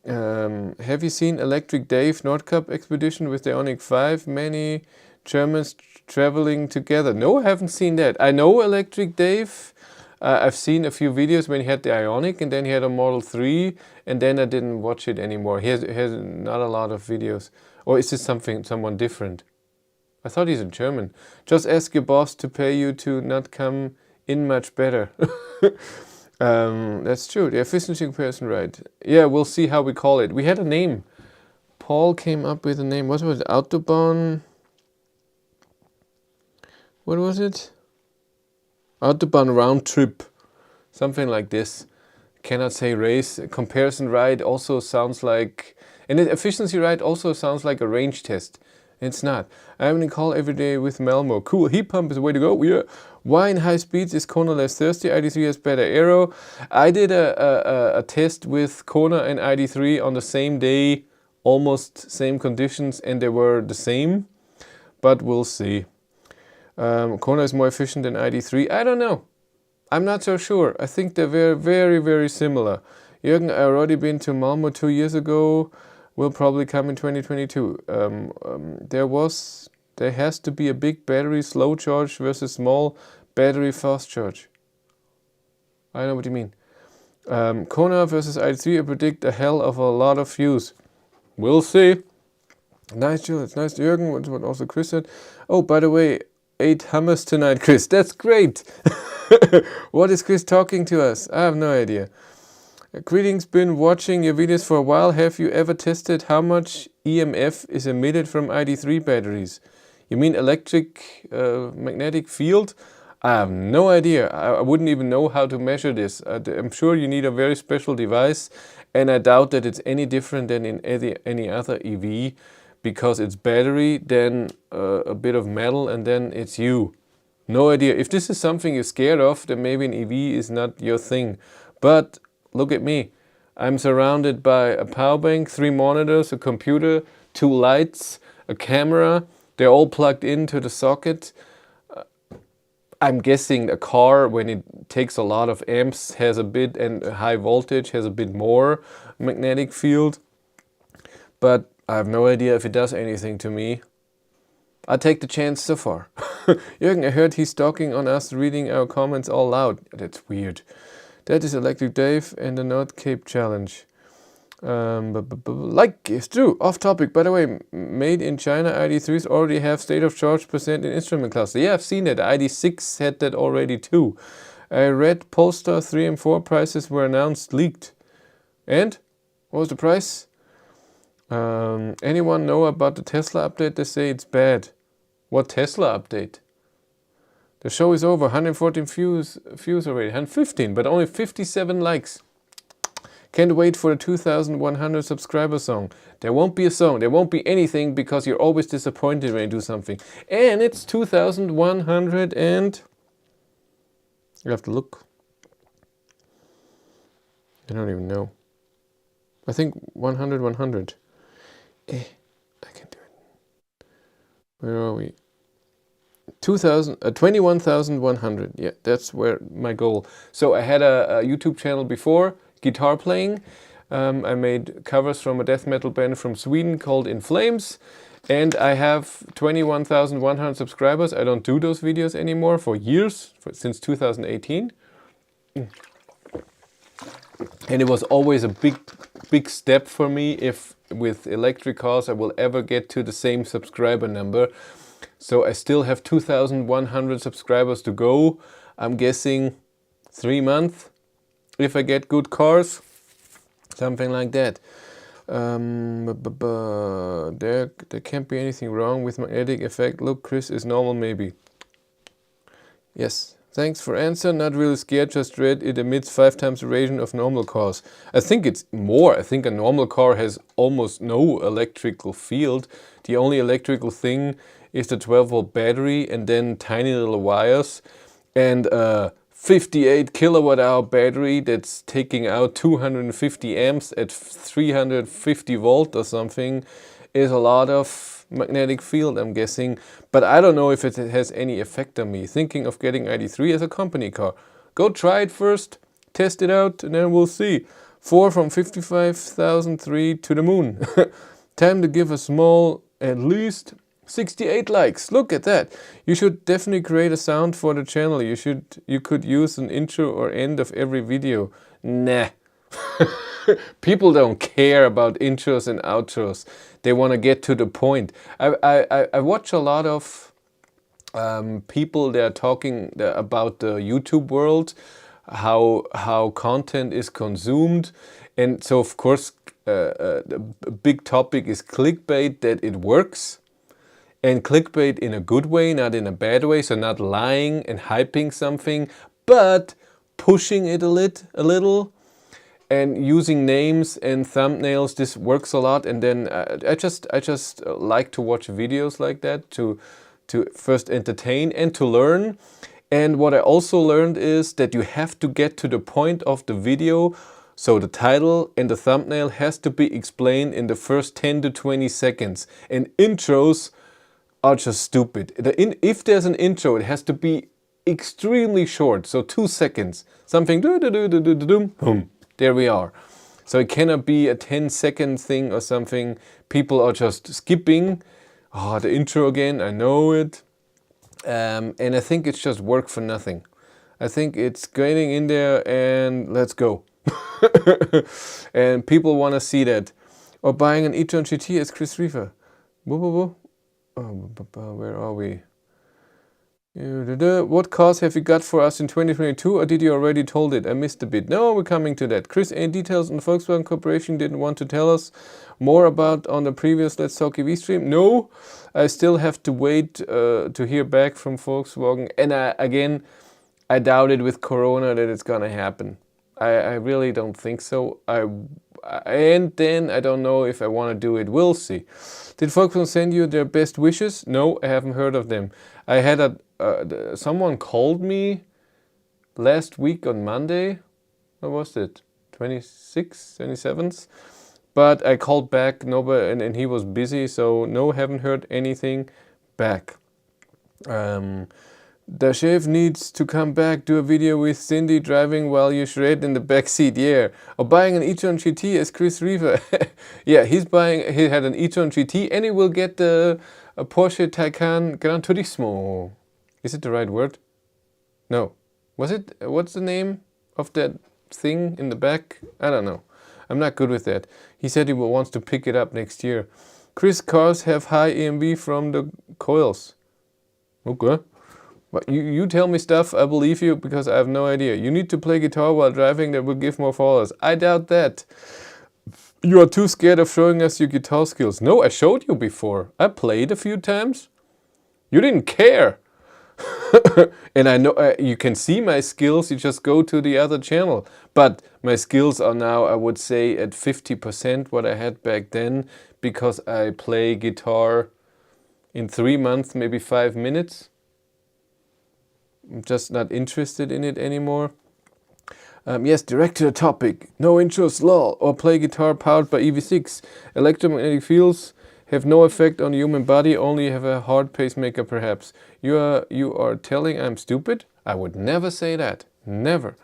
Have you seen Electric Dave Nordcup expedition with the Ioniq 5? Many Germans traveling together. No, I haven't seen that. I know Electric Dave. I've seen a few videos when he had the Ioniq, and then he had a Model 3, and then I didn't watch it anymore. He has not a lot of videos. Or is this someone different? I thought he's a German. Just ask your boss to pay you to not come in much better. That's true. The efficiency comparison, right? Yeah, we'll see how we call it. We had a name. Paul came up with a name. What was it? Autobahn? What was it? Autobahn round trip. Something like this. Cannot say race. Comparison ride also sounds like... And the efficiency ride also sounds like a range test. It's not. I have a call every day with Malmo. Cool. Heat pump is the way to go. Yeah. Why in high speeds is Kona less thirsty? ID3 has better aero. I did a test with Kona and ID3 on the same day, almost same conditions, and they were the same. But we'll see. Kona is more efficient than ID3. I don't know. I'm not so sure. I think they're very, very, very similar. Jürgen, I already been to Malmo 2 years ago. Will probably come in 2022. There has to be a big battery slow charge versus small battery fast charge. I know what you mean. Kona versus ID3, I predict a hell of a lot of views. We'll see. Nice, Jill. It's nice, Jürgen. What also Chris said. Oh, by the way, 8 hummus tonight, Chris. That's great. What is Chris talking to us? I have no idea. Greetings, been watching your videos for a while. Have you ever tested how much EMF is emitted from ID3 batteries? You mean electric magnetic field? I have no idea. I wouldn't even know how to measure this. I'm sure you need a very special device, and I doubt that it's any different than in any other EV, because it's battery, then a bit of metal, and then it's you. No idea. If this is something you're scared of, then maybe an EV is not your thing. But look at me. I'm surrounded by a power bank, 3 monitors, a computer, 2 lights, a camera. They're all plugged into the socket. I'm guessing a car, when it takes a lot of amps, has a bit, and high voltage has a bit more magnetic field. But I have no idea if it does anything to me. I take the chance so far. Jürgen, I heard he's stalking on us, reading our comments all loud. That's weird. That is Electric Dave and the North Cape Challenge. Like, it's true. Off topic, by the way, made in China ID3s already have state of charge percent in instrument cluster. Yeah, I've seen that. ID6 had that already too. I read Polestar 3 and 4 prices were announced leaked. And? What was the price? Anyone know about the Tesla update? They say it's bad. What Tesla update? The show is over. 114 views already. 115, but only 57 likes. Can't wait for the 2,100 subscriber song. There won't be a song. There won't be anything, because you're always disappointed when you do something. And it's 2,100 and... You have to look. I don't even know. I think 100. I can do it. Where are we? 21,100. Yeah, that's where my goal. So I had a YouTube channel before, guitar playing. I made covers from a death metal band from Sweden called In Flames. And I have 21,100 subscribers. I don't do those videos anymore for years, since 2018. And it was always a big step for me if with electric cars I will ever get to the same subscriber number. So I still have 2,100 subscribers to go. I'm guessing 3 months if I get good cars, something like that. There can't be anything wrong with magnetic effect. Look, Chris is normal maybe. Yes. Thanks for answer. Not really scared, just read it emits 5 times the radiation of normal cars. I think it's more. I think a normal car has almost no electrical field. The only electrical thing is the 12-volt battery and then tiny little wires. And a 58 kilowatt hour battery that's taking out 250 amps at 350 volt or something is a lot of magnetic field, I'm guessing, but I don't know if it has any effect on me. Thinking of getting ID3 as a company car. Go try it first, test it out, and then we'll see. 4 from 55,003 to the moon. Time to give a small, at least 68 likes. Look at that. You should definitely create a sound for the channel. You could use an intro or end of every video. Nah. People don't care about intros and outros. They want to get to the point. I watch a lot of people that are talking about the YouTube world, how content is consumed. And so, of course, the big topic is clickbait, that it works. And clickbait in a good way, not in a bad way. So not lying and hyping something, but pushing it a little. And using names and thumbnails, this works a lot. And then I just like to watch videos like that to first entertain and to learn. And what I also learned is that you have to get to the point of the video. So the title and the thumbnail has to be explained in the first 10 to 20 seconds. And intros are just stupid. If there's an intro, it has to be extremely short. So 2 seconds. Something boom. There we are. So it cannot be a 10-second thing or something. People are just skipping. Oh, the intro again, I know it. And I think it's just work for nothing. I think it's getting in there and let's go. And people want to see that. Or buying an e-tron GT as Chris Reefer. Oh, where are we? What cars have you got for us in 2022, or did you already told it? I missed a bit. No, we're coming to that. Chris, any details on the Volkswagen Corporation didn't want to tell us more about on the previous Let's Talk EV stream? No, I still have to wait to hear back from Volkswagen. And again, I doubt it with Corona that it's gonna happen. I really don't think so. And then I don't know if I want to do it. We'll see. Did Volkswagen send you their best wishes? No, I haven't heard of them. I had someone called me last week on Monday. What was it? 26th, 27th? But I called back, nobody, and he was busy, so no, haven't heard anything back. The chef needs to come back, do a video with Cindy driving while you shred in the back seat, yeah. Or buying an e-tron GT as Chris Reefer. Yeah, he had an e-tron GT and he will get a Porsche Taycan Gran Turismo. Is it the right word? No. Was it? What's the name of that thing in the back? I don't know. I'm not good with that. He said he wants to pick it up next year. Chris, cars have high EMB from the coils. Okay. But you tell me stuff, I believe you, because I have no idea. You need to play guitar while driving, that will give more followers. I doubt that. You are too scared of showing us your guitar skills. No, I showed you before. I played a few times. You didn't care. And I know you can see my skills, you just go to the other channel. But my skills are now, I would say, at 50% what I had back then, because I play guitar in 3 months, maybe 5 minutes. I'm just not interested in it anymore. Yes, direct to the topic. No intros, lol. Or play guitar powered by EV6. Electromagnetic fields have no effect on the human body, only have a heart pacemaker perhaps. You are telling I'm stupid? I would never say that. Never.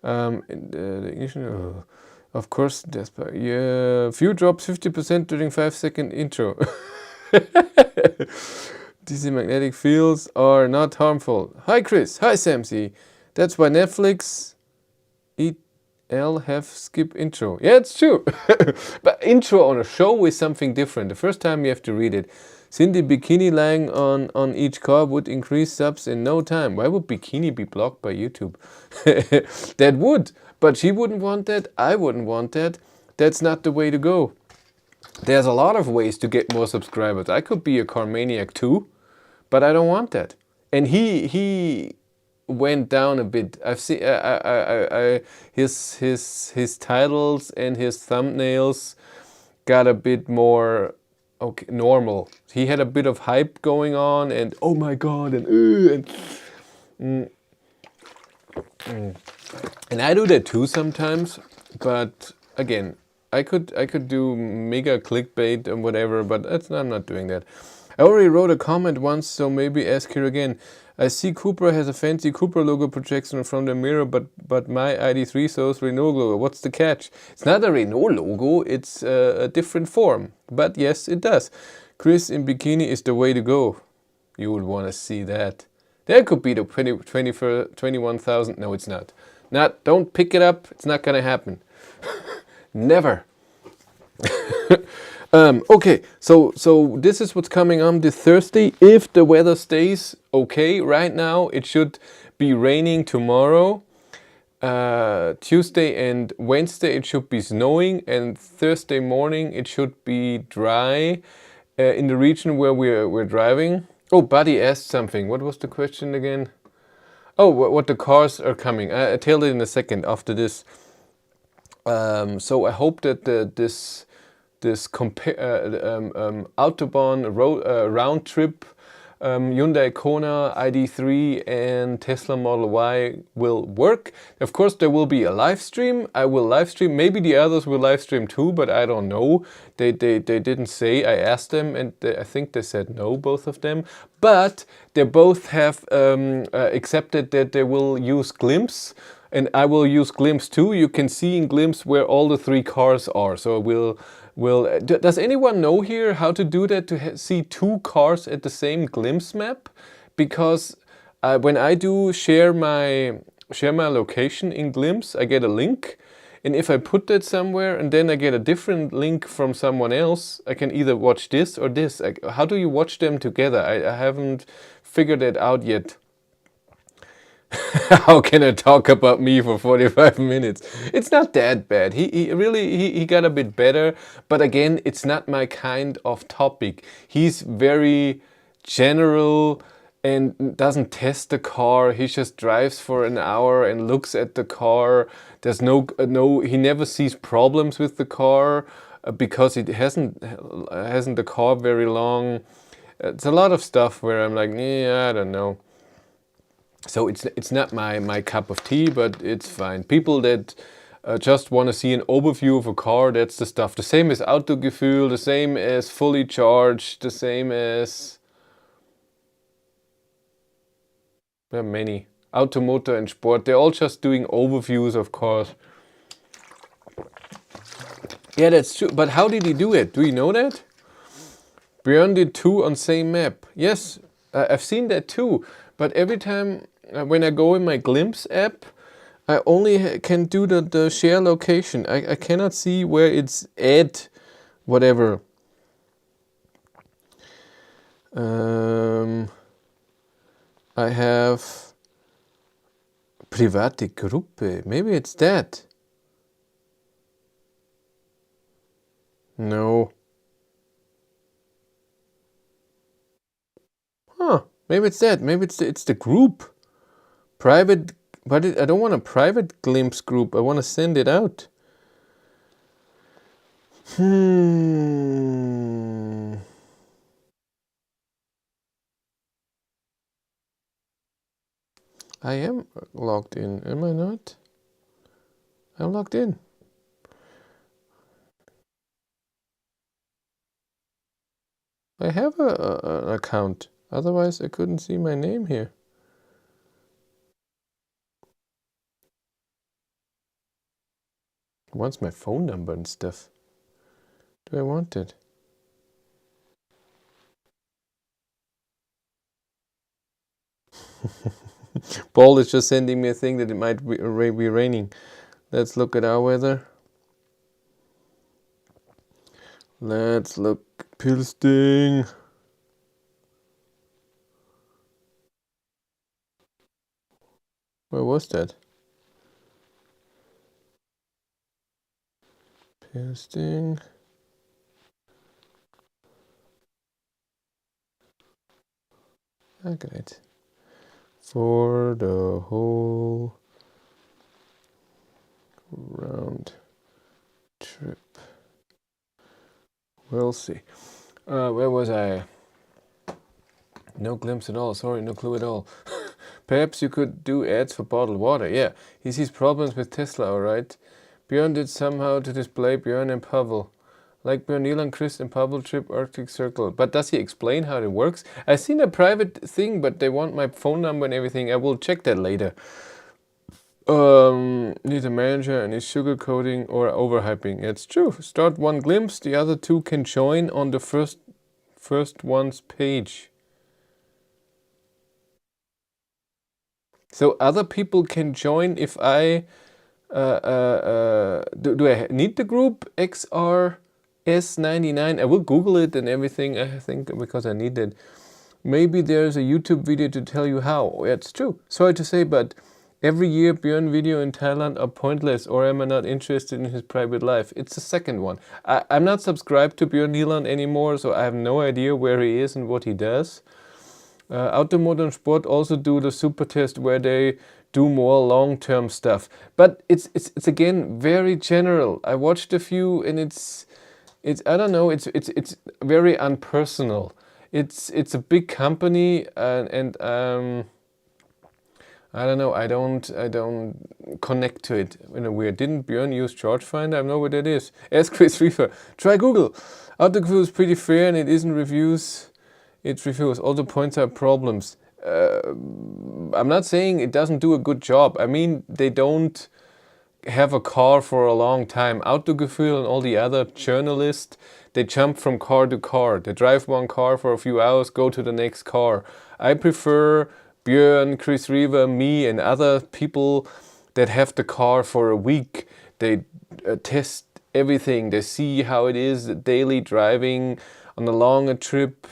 The ignition, of course, yeah, few drops 50% during 5-second intro. DC magnetic fields are not harmful. Hi Chris, hi Samsy. That's why Netflix have skip intro. Yeah, it's true. But intro on a show is something different. The first time you have to read it. Cindy Bikini lying on each car would increase subs in no time. Why would Bikini be blocked by YouTube? That would, but she wouldn't want that. I wouldn't want that. That's not the way to go. There's a lot of ways to get more subscribers. I could be a car maniac too, but I don't want that. And he went down a bit. I've seen his titles and his thumbnails got a bit more normal. He had a bit of hype going on, and oh my god, and I do that too sometimes. But again, I could do mega clickbait and whatever, but I'm not doing that. I already wrote a comment once, so maybe ask here again. I see Cupra has a fancy Cupra logo projection from the mirror, but my ID3 shows Renault logo. What's the catch? It's not a Renault logo, it's a different form. But yes, it does. Chris in bikini is the way to go. You would want to see that. That could be the 21,000. No, it's not. Don't pick it up. It's not going to happen. Never. Okay, so this is what's coming on this Thursday. If the weather stays okay right now, it should be raining tomorrow. Tuesday and Wednesday it should be snowing, and Thursday morning it should be dry in the region where we're driving. Oh, Buddy asked something. What was the question again? Oh, what the cars are coming. I'll tell it in a second after this. So I hope that this Autobahn round trip Hyundai Kona, ID3 and Tesla Model Y will work. Of course there will be a live stream. I will live stream. Maybe the others will live stream too, but I don't know. They didn't say. I asked them and I think they said no, both of them. But they both have accepted that they will use Glimpse. And I will use Glimpse too. You can see in Glimpse where all the 3 cars are. So does anyone know here how to do that, to see 2 cars at the same Glimpse map? Because when I do share my location in Glimpse, I get a link. And if I put that somewhere and then I get a different link from someone else, I can either watch this or this. How do you watch them together? I haven't figured that out yet. How can I talk about me for 45 minutes? It's not that bad. He really got a bit better, but again, it's not my kind of topic. He's very general and doesn't test the car. He just drives for an hour and looks at the car. There's he never sees problems with the car because it hasn't the car very long. It's a lot of stuff where I'm like, yeah, I don't know. So it's not my cup of tea, but it's fine. People that just want to see an overview of a car, that's the stuff. The same as Autogefühl, the same as Fully Charged, the same as... There are many. Automotor and Sport, they're all just doing overviews of cars. Yeah, that's true. But how did he do it? Do you know that? Björn did 2 on same map. Yes, I've seen that too. But every time when I go in my Glimpse app, I only can do the share location. I cannot see where it's at whatever. I have private Gruppe. Maybe it's that. No. Huh. Maybe it's that. Maybe it's the group. Private, but I don't want a private Glimpse group. I want to send it out. I am logged in, am I not? I'm logged in. I have an account. Otherwise, I couldn't see my name here. It wants my phone number and stuff. Do I want it? Paul is just sending me a thing that it might be raining. Let's look at our weather. Let's look. Pilsting. Where was that? Pilsting. Look at it. For the whole round trip. We'll see. Where was I? No glimpse at all. Sorry, no clue at all. Perhaps you could do ads for bottled water. Yeah, he sees problems with Tesla, alright. Björn did somehow to display Björn and Pavel. Like Björn, Neil and Chris and Pavel trip Arctic Circle. But does he explain how it works? I've seen a private thing, but they want my phone number and everything. I will check that later. Need a manager and he's sugarcoating or overhyping. It's true. Start one glimpse, the other two can join on the first one's page. So other people can join if I do I need the group XRS99? I will Google it and everything, I think, because I need it. Maybe there's a YouTube video to tell you how. Yeah, it's true. Sorry to say, but every year Björn video in Thailand are pointless, or am I not interested in his private life? It's the second one. I'm not subscribed to Björn Nieland anymore, so I have no idea where he is and what he does. Automotor and Sport also do the super test where they do more long-term stuff, but it's again very general. I watched a few and it's I don't know, it's very unpersonal. It's a big company and I don't know, I don't connect to it in a weird. Didn't Björn use Charge Finder? I don't know what that is. Ask Chris Reefer. Try Google. Autogrill is pretty fair and it isn't reviews. It reviews. All the points are problems. I'm not saying it doesn't do a good job. I mean, they don't have a car for a long time. Autogefühl and all the other journalists, they jump from car to car. They drive one car for a few hours, go to the next car. I prefer Björn, Chris Reaver, me and other people that have the car for a week. They test everything. They see how it is daily driving on a longer trip,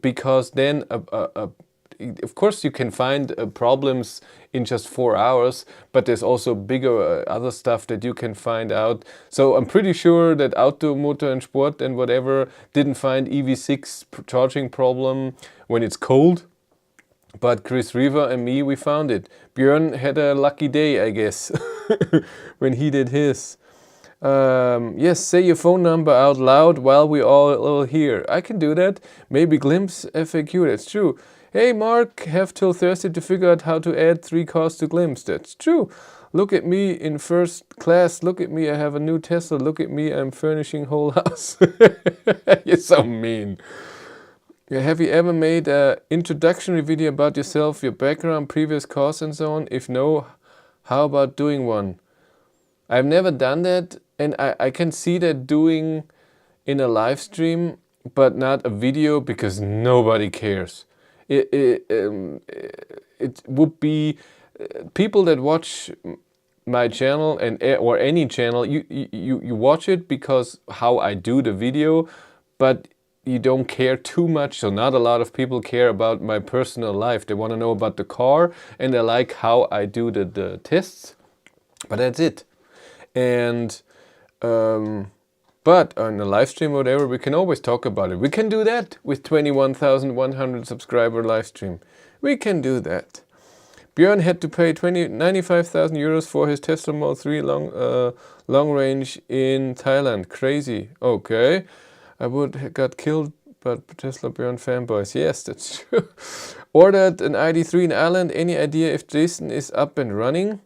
because then of course you can find problems in just 4 hours, but there's also bigger other stuff that you can find out. So I'm pretty sure that Automotor and Sport and whatever didn't find EV6 charging problem when it's cold. But Chris Reaver and me, we found it. Björn had a lucky day, I guess, when he did his. Yes, say your phone number out loud while we all here. I can do that. Maybe Glimpse FAQ, that's true. Hey Mark, have till Thursday to figure out how to add 3 cars to Glimpse. That's true. Look at me in first class. Look at me, I have a new Tesla. Look at me, I'm furnishing whole house. You're so mean. Have you ever made an introductory video about yourself, your background, previous cars and so on? If no, how about doing one? I've never done that, and I can see that doing in a live stream, but not a video, because nobody cares. It would be people that watch my channel and or any channel, you watch it because how I do the video, but you don't care too much. So not a lot of people care about my personal life. They want to know about the car and they like how I do the tests, but that's it. And but on a live stream or whatever, we can always talk about it. We can do that with 21,100 subscriber live stream. We can do that. Björn had to pay 95,000 euros for his Tesla Model 3 long range in Thailand. Crazy. Okay. I would have got killed, but Tesla Björn fanboys. Yes, that's true. Ordered an ID3 in Ireland. Any idea if Jason is up and running?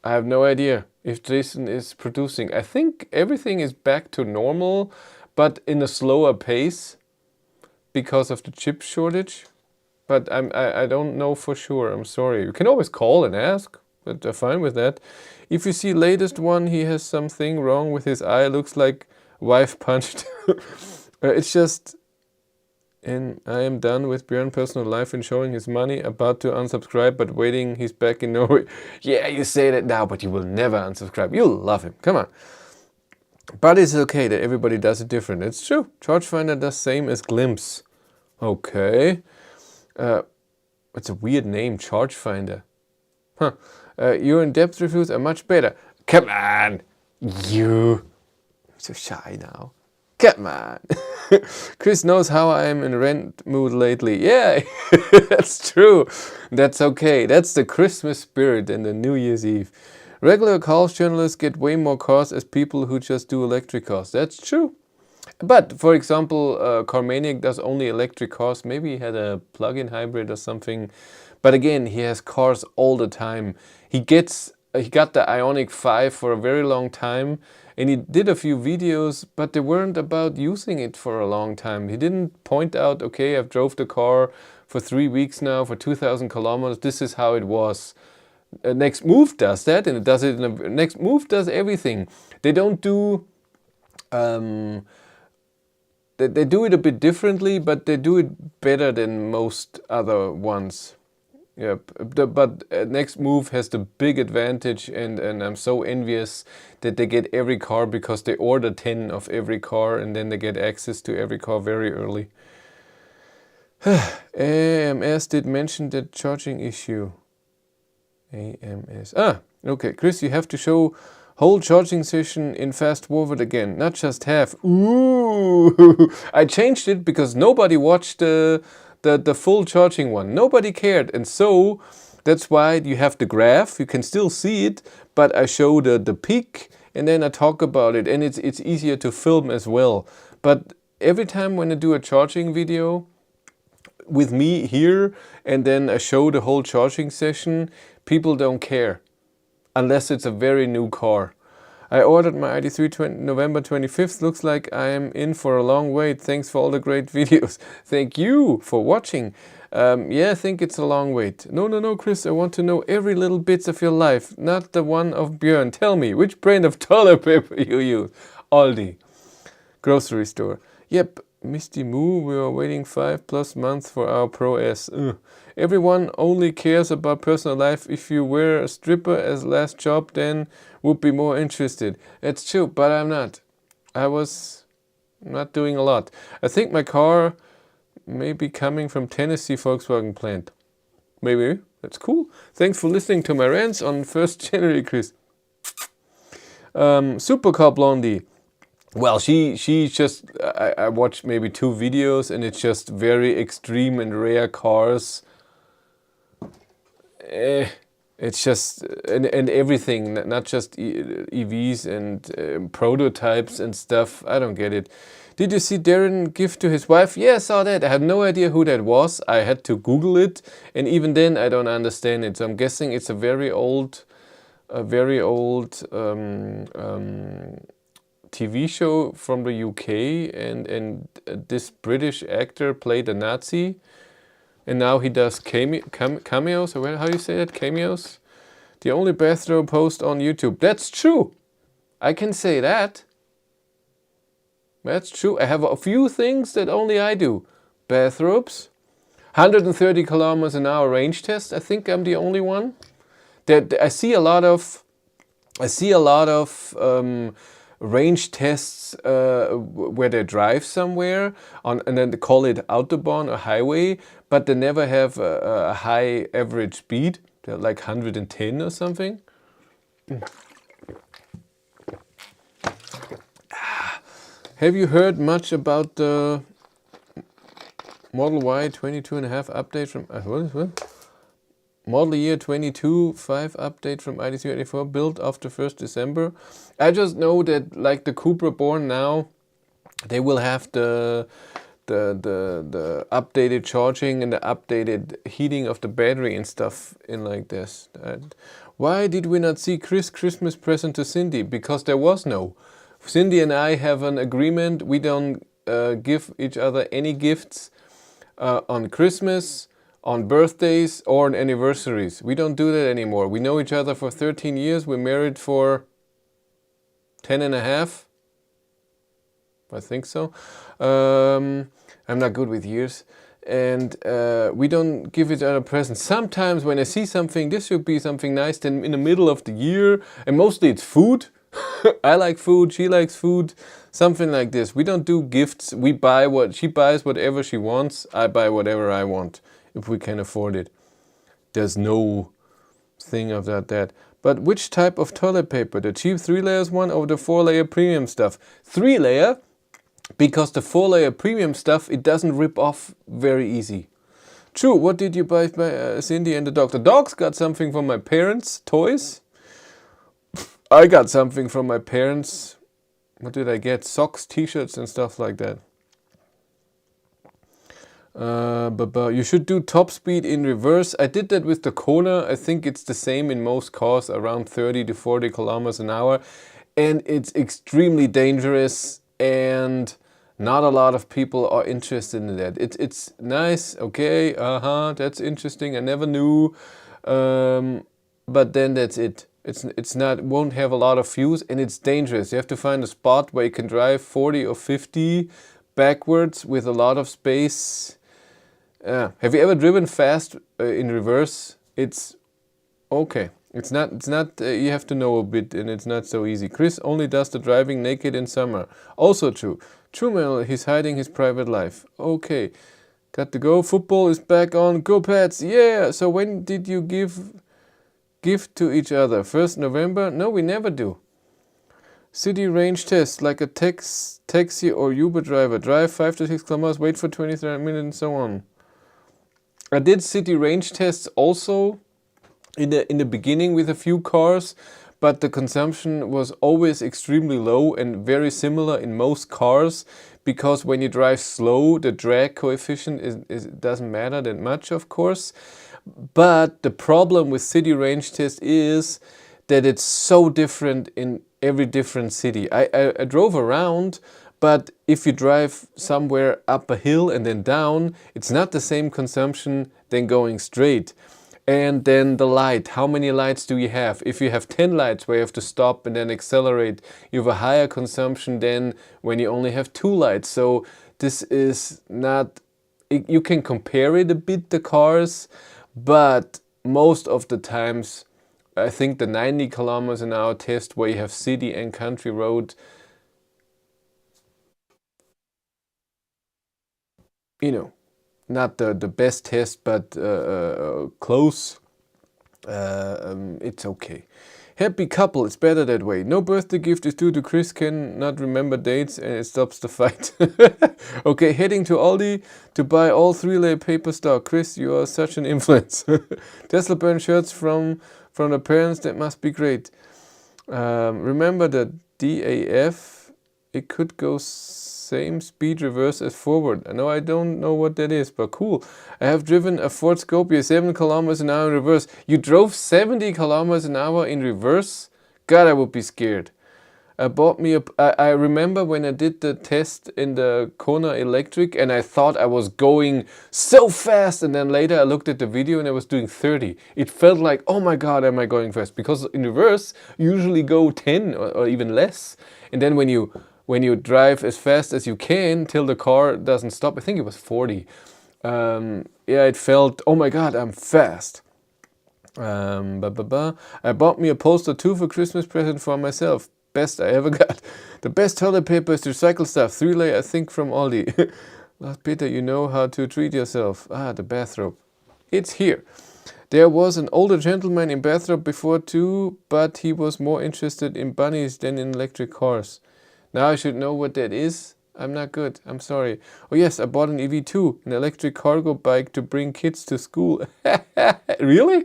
I have no idea if Jason is producing. I think everything is back to normal, but in a slower pace because of the chip shortage. But I don't know for sure. I'm sorry. You can always call and ask, but I'm fine with that. If you see latest one, he has something wrong with his eye. Looks like wife punched. It's just... And I am done with Björn personal life and showing his money. About to unsubscribe, but waiting he's back in Norway. Yeah, you say that now, but you will never unsubscribe. You'll love him. Come on. But it's okay that everybody does it different. It's true. Chargefinder does same as Glimpse. Okay. It's a weird name, Chargefinder. Huh. Your in-depth reviews are much better. Come on. You. I'm so shy now. Come on. Chris knows how I am in rent mood lately. Yeah, that's true. That's okay. That's the Christmas spirit and the New Year's Eve. Regular cars journalists get way more cars as people who just do electric cars. That's true. But, for example, Carmaniac does only electric cars. Maybe he had a plug-in hybrid or something. But again, he has cars all the time. He got the Ioniq 5 for a very long time. And he did a few videos, but they weren't about using it for a long time. He didn't point out, okay, I've drove the car for 3 weeks now, for 2,000 kilometers. This is how it was. Next Move does that, and it does it. Next Move does everything. They don't do. They do it a bit differently, but they do it better than most other ones. Yep. But Next Move has the big advantage, and I'm so envious that they get every car because they order 10 of every car, and then they get access to every car very early. AMS did mention that charging issue. AMS. Okay, Chris, you have to show whole charging session in fast forward again, not just half. Ooh, I changed it because nobody watched the full charging one. Nobody cared, and so that's why you have the graph. You can still see it, but I show the peak and then I talk about it, and it's easier to film as well. But every time when I do a charging video with me here and then I show the whole charging session, people don't care unless it's a very new car. I ordered my ID3 November 25th. Looks like I am in for a long wait. Thanks for all the great videos. Thank you for watching. Yeah, I think it's a long wait. No, Chris, I want to know every little bits of your life, not the one of Björn. Tell me, which brand of toilet paper you use? Aldi. Grocery store. Yep, Misty Moo, we are waiting 5+ months for our Pro S. Everyone only cares about personal life. If you were a stripper as last job, then would be more interested. It's true, but I'm not. I was not doing a lot. I think my car may be coming from Tennessee Volkswagen plant. Maybe. That's cool. Thanks for listening to my rants on 1st January, Chris. Supercar Blondie. Well, she just, I watched maybe 2 videos and it's just very extreme and rare cars. It's just, and everything, not just EVs and prototypes and stuff. I don't get it. Did you see Darren gift to his wife? Yeah, I saw that. I had no idea who that was. I had to Google it, and even then I don't understand it. So I'm guessing it's a very old TV show from the UK, and this British actor played a Nazi, and now he does cameos, or how do you say that? Cameos? The only bathrobe post on YouTube. That's true. I can say that. That's true. I have a few things that only I do. Bathrobes, 130 kilometers an hour range test. I think I'm the only one. That I see a lot of range tests where they drive somewhere and then they call it Autobahn or highway, but they never have a high average speed. They're like 110 or something. Have you heard much about the Model Y 22.5 update from what? Model year 22.5 update from ID384 built after 1st December. I just know that like the Cupra born now, they will have the updated charging and the updated heating of the battery and stuff in like this. Why did we not see Chris' Christmas present to Cindy? Because there was no. Cindy and I have an agreement. We don't give each other any gifts on Christmas, on birthdays, or on anniversaries. We don't do that anymore. We know each other for 13 years. We're married for 10 and a half. I think so. I'm not good with years. And we don't give each other presents. Sometimes when I see something, this should be something nice, then in the middle of the year, and mostly it's food. I like food, she likes food, something like this. We don't do gifts. We buy she buys whatever she wants. I buy whatever I want, if we can afford it. There's no thing of that. But which type of toilet paper? The cheap 3 layers one or the 4-layer premium stuff? 3-layer, because the 4-layer premium stuff, it doesn't rip off very easy. True, what did you buy by Cindy and the dog? The dogs got something from my parents, toys. I got something from my parents. What did I get? Socks, t-shirts and stuff like that. But you should do top speed in reverse. I did that with the Kona. I think it's the same in most cars, around 30 to 40 kilometers an hour. And it's extremely dangerous, and not a lot of people are interested in that. It's nice, okay, that's interesting. I never knew. But then that's it. It's not, won't have a lot of views, and it's dangerous. You have to find a spot where you can drive 40 or 50 backwards with a lot of space. Have you ever driven fast in reverse? It's okay. It's not. You have to know a bit, and it's not so easy. Chris only does the driving naked in summer. Also true. True, Mel. He's hiding his private life. Okay, got to go. Football is back on. Go Pats! Yeah. So when did you gift to each other? 1st November? No, we never do. City range test, like a taxi or Uber driver. Drive 5 to 6 kilometers, wait for 23 minutes and so on. I did city range tests also in the beginning with a few cars, but the consumption was always extremely low and very similar in most cars, because when you drive slow, the drag coefficient doesn't matter that much, of course. But the problem with city range test is that it's so different in every different city. I drove around, but if you drive somewhere up a hill and then down, it's not the same consumption than going straight. And then the light, how many lights do you have? If you have 10 lights where you have to stop and then accelerate, you have a higher consumption than when you only have 2 lights. So this is not, you can compare it a bit, the cars, but most of the times, I think the 90 kilometers an hour test where you have city and country road, you know, not the best test, but close. It's okay. Happy couple, it's better that way. No birthday gift is due to Chris, can not remember dates, and it stops the fight. Okay, heading to Aldi to buy all 3-layer paper stock. Chris, you are such an influence. Tesla burn shirts from the parents, that must be great. Remember the DAF, it could go same speed reverse as forward. I know, I don't know what that is, but cool. I have driven a Ford Scorpio 7 kilometers an hour in reverse. You drove 70 kilometers an hour in reverse? God, I would be scared. I remember when I did the test in the Kona electric, and I thought I was going so fast, and then later I looked at the video and I was doing 30. It felt like, oh my God, am I going fast? Because in reverse, you usually go 10 or even less. And then when you drive as fast as you can till the car doesn't stop, I think it was 40. Yeah, it felt, oh my God, I'm fast. I bought me a poster too for Christmas present for myself. Best I ever got. The best toilet paper is recycled stuff. 3-layer, I think, from Aldi. Lars Peter, you know how to treat yourself. The bathrobe. It's here. There was an older gentleman in bathrobe before too, but he was more interested in bunnies than in electric cars. Now I should know what that is. I'm not good. I'm sorry. Oh yes, I bought an EV2, an electric cargo bike to bring kids to school. Really?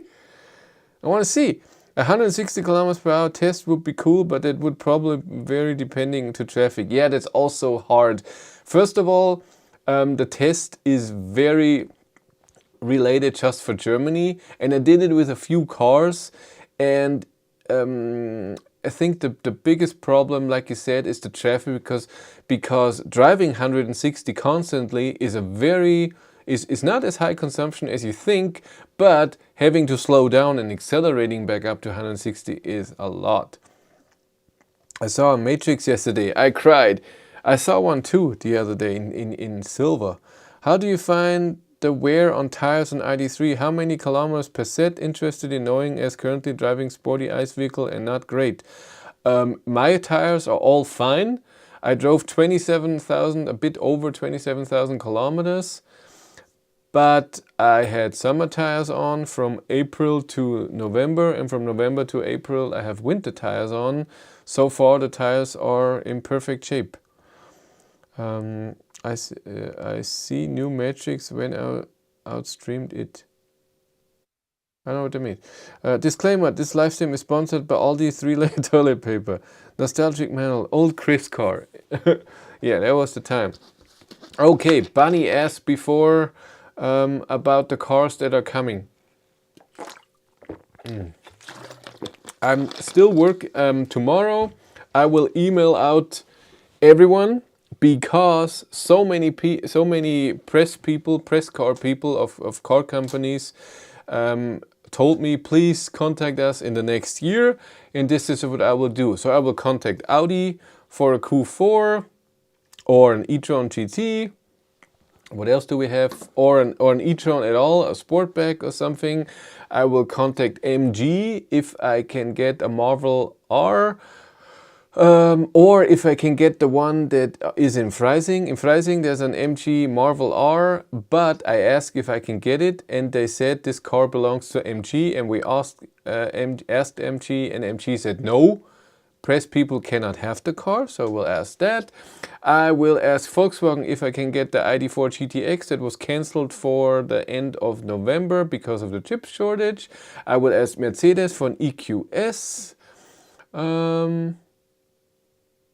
I want to see. 160 kilometers per hour test would be cool, but it would probably vary depending to traffic. Yeah, that's also hard. First of all, the test is very related just for Germany, and I did it with a few cars, and I think the biggest problem, like you said, is the traffic, because driving 160 constantly is not as high consumption as you think, but having to slow down and accelerating back up to 160 is a lot. I saw a Matrix yesterday. I cried. I saw one too the other day in silver. How do you find the wear on tires on ID3? How many kilometers per set? Interested in knowing, as currently driving sporty ICE vehicle and not great. My tires are all fine. I drove 27,000, a bit over 27,000 kilometers. But I had summer tires on from April to November, and from November to April I have winter tires on. So far the tires are in perfect shape. I see new Matrix when I outstreamed it. I don't know what that means. Disclaimer, this live stream is sponsored by Aldi 3-layer toilet paper. Nostalgic manual, old Chris car. Yeah, that was the time. Okay, Bunny asked before about the cars that are coming. I'm still tomorrow I will email out everyone, because so many press car people of car companies told me, please contact us in the next year, and this is what I will do. So I will contact Audi for a Q4 or an e-tron GT. What else do we have? Or an e-tron at all, a Sportback or something. I will contact MG if I can get a Marvel R. Or if I can get the one that is in Freising. In Freising there's an MG Marvel R, but I asked if I can get it, and they said this car belongs to MG, and we asked MG, and MG said no. Press people cannot have the car, so we'll ask that. I will ask Volkswagen if I can get the ID4 GTX that was cancelled for the end of November because of the chip shortage. I will ask Mercedes for an EQS.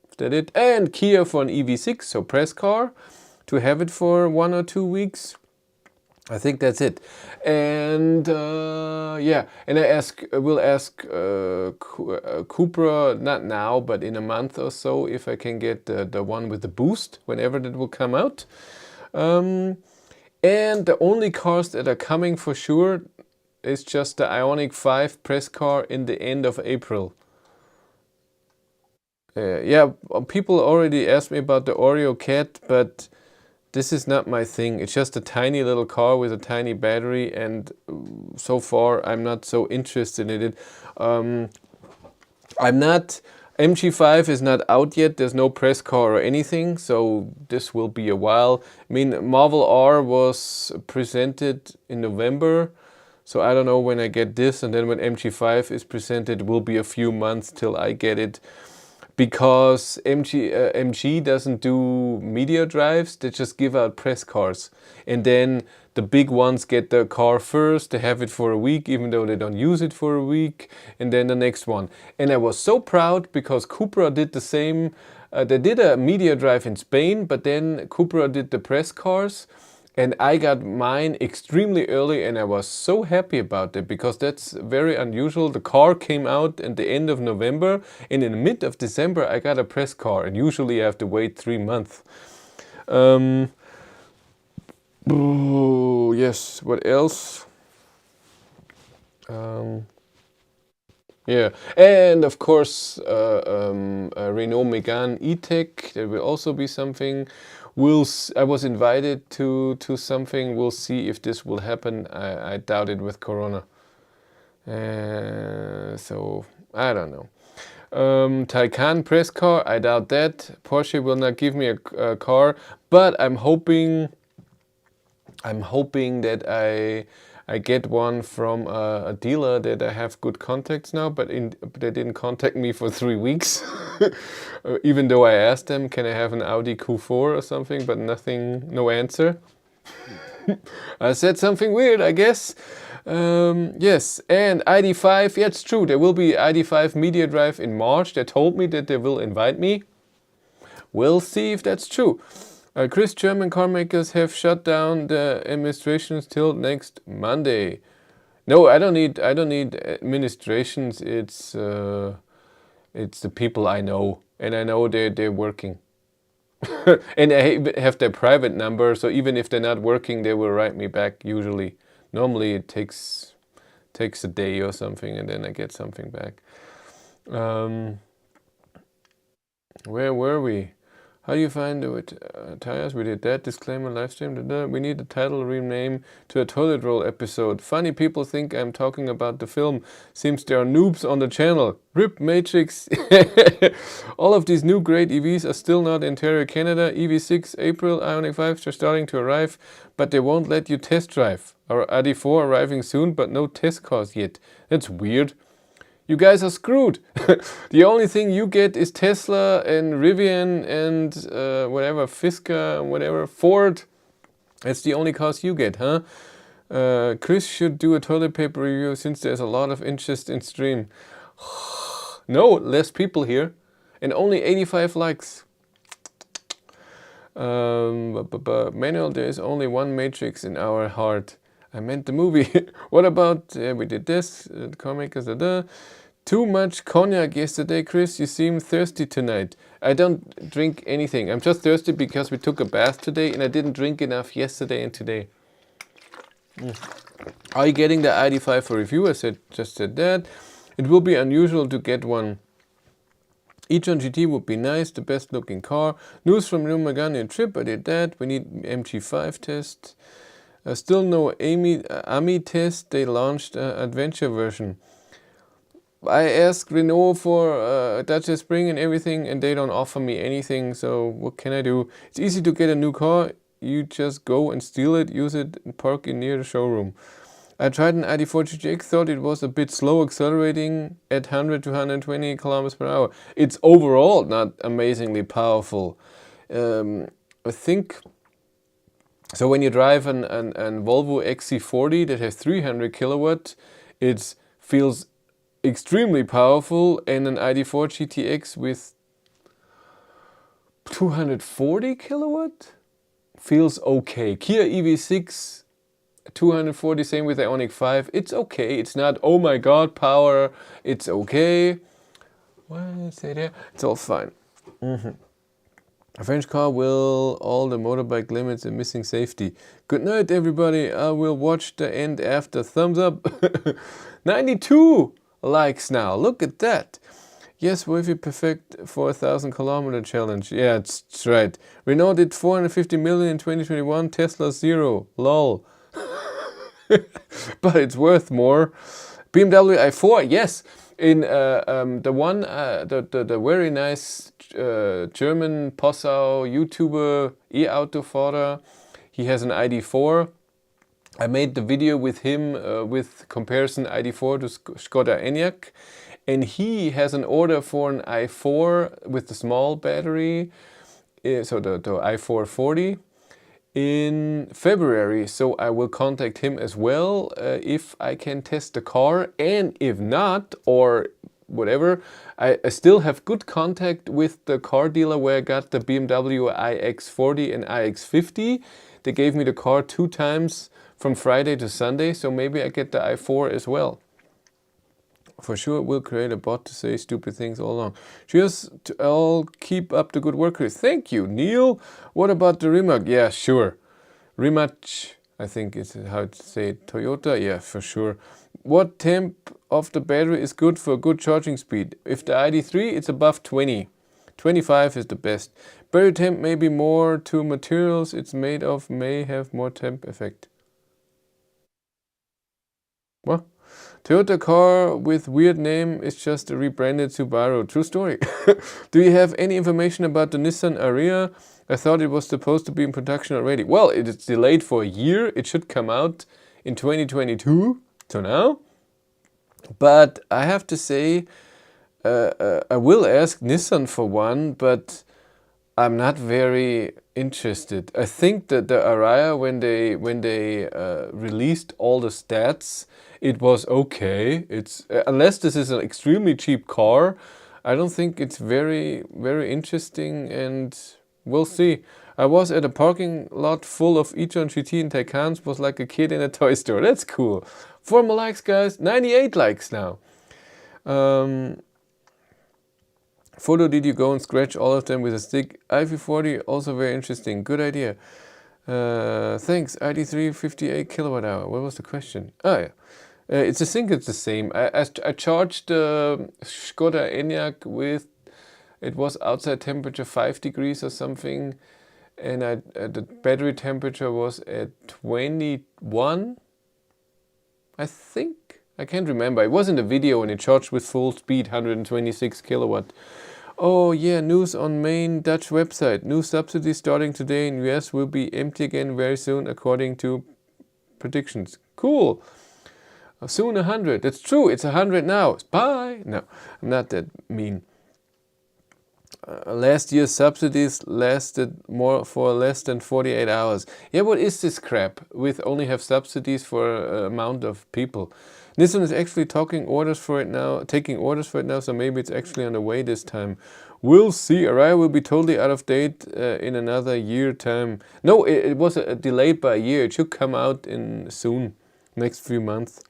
Is that it? And Kia for an EV6, so press car, to have it for 1 or 2 weeks. I think that's it. And yeah, and we'll ask Cupra, not now, but in a month or so, if I can get the one with the boost, whenever that will come out. And the only cars that are coming for sure is just the Ioniq 5 press car in the end of April. Yeah, people already asked me about the Oreo cat, but this is not my thing. It's just a tiny little car with a tiny battery, and so far I'm not so interested in it. MG5 is not out yet. There's no press car or anything, so this will be a while. I mean, Marvel R was presented in November, so I don't know when I get this, and then when MG5 is presented, it will be a few months till I get it. Because MG doesn't do media drives, they just give out press cars. And then the big ones get the car first, they have it for a week, even though they don't use it for a week, and then the next one. And I was so proud because Cupra did the same. They did a media drive in Spain, but then Cupra did the press cars. And I got mine extremely early, and I was so happy about it because that's very unusual. The car came out at the end of November, and in the mid of December I got a press car, and usually I have to wait 3 months. Oh, yes, what else? Yeah, and of course Renault Megane E-Tech, there will also be something. I was invited to something. We'll see if this will happen. I doubt it with Corona. So I don't know. Taycan press car, I doubt that. Porsche will not give me a car, but I'm hoping that I get one from a dealer that I have good contacts now, but they didn't contact me for 3 weeks. Even though I asked them, can I have an Audi Q4 or something, but no answer. I said something weird, I guess. Yes, and ID5, yeah, it's true, there will be ID5 media drive in March. They told me that they will invite me. We'll see if that's true. Chris, German car makers have shut down the administrations till next Monday. No, I don't need administrations. It's It's the people I know, and I know they're working. And I have their private number, so even if they're not working, they will write me back usually. Normally it takes a day or something, and then I get something back. Where were we? How do you find the tires? We did that. Disclaimer, live stream. We need the title rename to a toilet roll episode. Funny people think I'm talking about the film. Seems there are noobs on the channel. RIP Matrix. All of these new great EVs are still not in Ontario, Canada. EV6, April, Ioniq 5s are starting to arrive, but they won't let you test drive. Our ID4 arriving soon, but no test cars yet. That's weird. You guys are screwed. The only thing you get is Tesla and Rivian and whatever, Fisker, whatever, Ford. That's the only cars you get, huh? Chris should do a toilet paper review since there's a lot of interest in stream. No, less people here. And only 85 likes. Manuel, there is only one matrix in our heart. I meant the movie. What about, we did this, car makers, Too much cognac yesterday, Chris. You seem thirsty tonight. I don't drink anything. I'm just thirsty because we took a bath today and I didn't drink enough yesterday and today. Are you getting the ID5 for review? I just said that. It will be unusual to get one. e-tron GT would be nice, the best looking car. News from Rumagani trip, I did that. We need MG5 test. Still no AMI test. They launched adventure version. I asked Renault for Dacia Spring and everything, and they don't offer me anything, so what can I do? It's easy to get a new car. You just go and steal it, use it, and park it near the showroom. I tried an ID4 GTX, thought it was a bit slow accelerating at 100 to 120 kilometers per hour. It's overall not amazingly powerful. I think... So when you drive an Volvo XC40 that has 300 kilowatt, it feels extremely powerful, and an ID4 GTX with 240 kilowatt feels okay. Kia EV6 240, same with the Ioniq 5. It's okay. It's not, oh my god, power. It's okay. What did I say there? It's all fine. A French car will all the motorbike limits and missing safety. Good night, everybody. I will watch the end after. Thumbs up. 92 likes now. Look at that. Yes, Wavy perfect for 1,000 kilometer challenge. Yeah, it's right. Renault did 450 million in 2021. Tesla 0. Lol. But it's worth more. BMW i4. Yes. In the one, the very nice German Passau YouTuber e-Autofahrer, he has an ID4. I made the video with him with comparison ID4 to Skoda Enyaq, and he has an order for an i4 with the small battery, so the i4 40 in February, so I will contact him as well if I can test the car, and if not, or whatever, I still have good contact with the car dealer where I got the BMW iX40 and iX50. They gave me the car 2 times from Friday to Sunday, so maybe I get the i4 as well. For sure, we'll create a bot to say stupid things all along. Cheers to all. Keep up the good work, Chris. Thank you, Neil. What about the Rimac? Yeah, sure. Rimac, I think is how to say it. Toyota? Yeah, for sure. What temp of the battery is good for good charging speed? If the ID3, it's above 20. 25 is the best. Battery temp may be more to materials it's made of, may have more temp effect. What? Toyota car with weird name is just a rebranded Subaru. True story. Do you have any information about the Nissan Ariya? I thought it was supposed to be in production already. Well, it is delayed for a year. It should come out in 2022, so now. But I have to say, I will ask Nissan for one, but I'm not very interested. I think that the Ariya, when they released all the stats, it was okay. It's unless this is an extremely cheap car, I don't think it's very interesting, and we'll see. I was at a parking lot full of e-tron GT and Taycans, was like a kid in a toy store. That's cool. 4 more likes, guys. 98 likes now. Photo, did you go and scratch all of them with a stick? IV40, also very interesting. Good idea. Thanks. ID3 58 kilowatt hour. What was the question? Oh yeah. I think it's the same. I charged Skoda Enyaq with, it was outside temperature 5 degrees or something, and the battery temperature was at 21, I think. I can't remember. It was in the video and it charged with full speed, 126 kilowatt. Oh yeah, news on main Dutch website. New subsidies starting today in US will be empty again very soon according to predictions. Cool. Soon 100. That's true. It's 100 now. Bye. No, I'm not that mean. Last year's subsidies lasted more for less than 48 hours. Yeah, what is this crap? With only have subsidies for amount of people. Nissan is actually taking orders for it now, so maybe it's actually on the way this time. We'll see. Araya will be totally out of date in another year time. No, it was delayed by a year. It should come out in soon, next few months.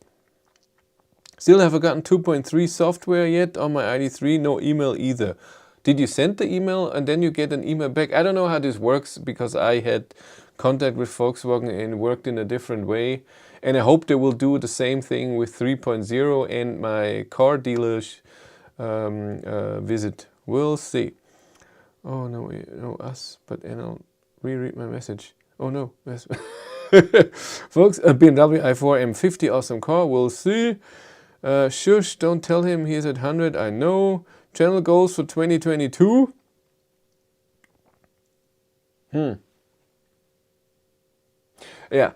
Still haven't gotten 2.3 software yet on my ID3, no email either. Did you send the email and then you get an email back? I don't know how this works because I had contact with Volkswagen and worked in a different way. And I hope they will do the same thing with 3.0 and my car dealer's visit. We'll see. Oh no, no us, but and I'll reread my message. Oh no, yes. Folks, a BMW i4 M50, awesome car. We'll see. Shush, don't tell him he's at 100. I know. Channel goals for 2022. Yeah,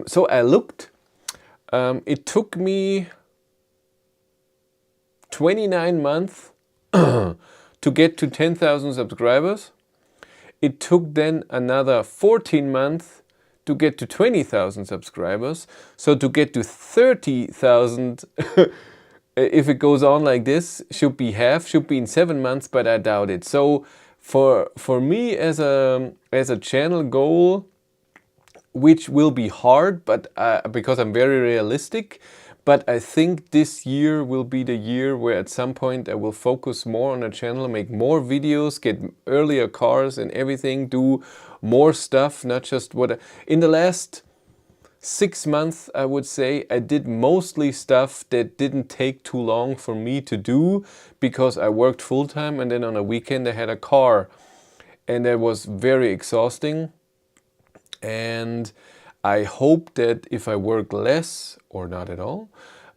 so I looked. It took me 29 months to get to 10,000 subscribers. It took then another 14 months to get to 20,000 subscribers. So to get to 30,000, if it goes on like this, should be in 7 months, but I doubt it. So for me as a channel goal, which will be hard, but because I'm very realistic, but I think this year will be the year where at some point I will focus more on the channel, make more videos, get earlier cars and everything, do more stuff, not just what in the last 6 months, I would say, I did mostly stuff that didn't take too long for me to do because I worked full-time and then on a weekend I had a car and that was very exhausting. And I hope that if I work less or not at all,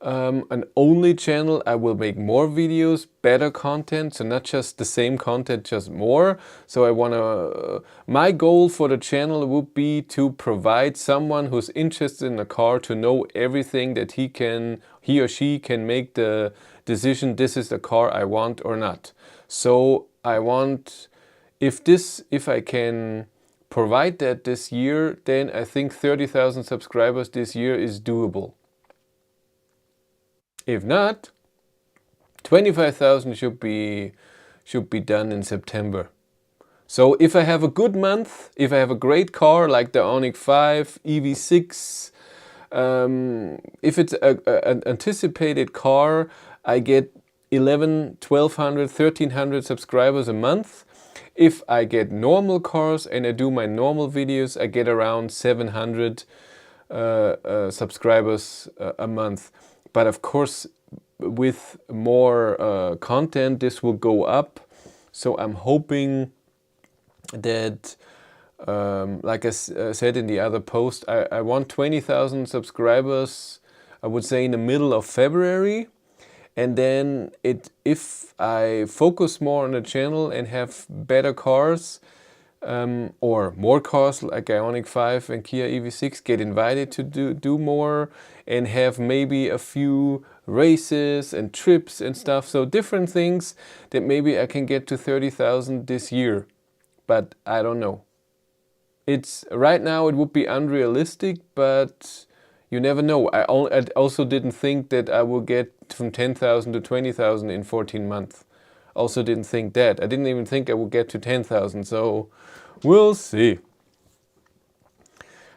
an only channel, I will make more videos, better content, so not just the same content, just more. So I want to, my goal for the channel would be to provide someone who's interested in a car to know everything that he or she can make the decision, this is the car I want or not. So I want, if I can provide that this year, then I think 30,000 subscribers this year is doable. If not, 25,000 should be done in September. So if I have a good month, if I have a great car like the Ioniq 5, EV6, if it's an anticipated car, I get 1,200, 1,300 subscribers a month. If I get normal cars and I do my normal videos, I get around 700 subscribers a month. But of course, with more content, this will go up. So I'm hoping that, like I said in the other post, I want 20,000 subscribers, I would say in the middle of February. And then if I focus more on the channel and have better cars, or more cars like Ioniq 5 and Kia EV6, get invited to do more and have maybe a few races and trips and stuff. So different things that maybe I can get to 30,000 this year. But I don't know. Right now it would be unrealistic, but you never know. I also didn't think that I will get from 10,000 to 20,000 in 14 months. Also didn't think that. I didn't even think I would get to 10,000, so we'll see.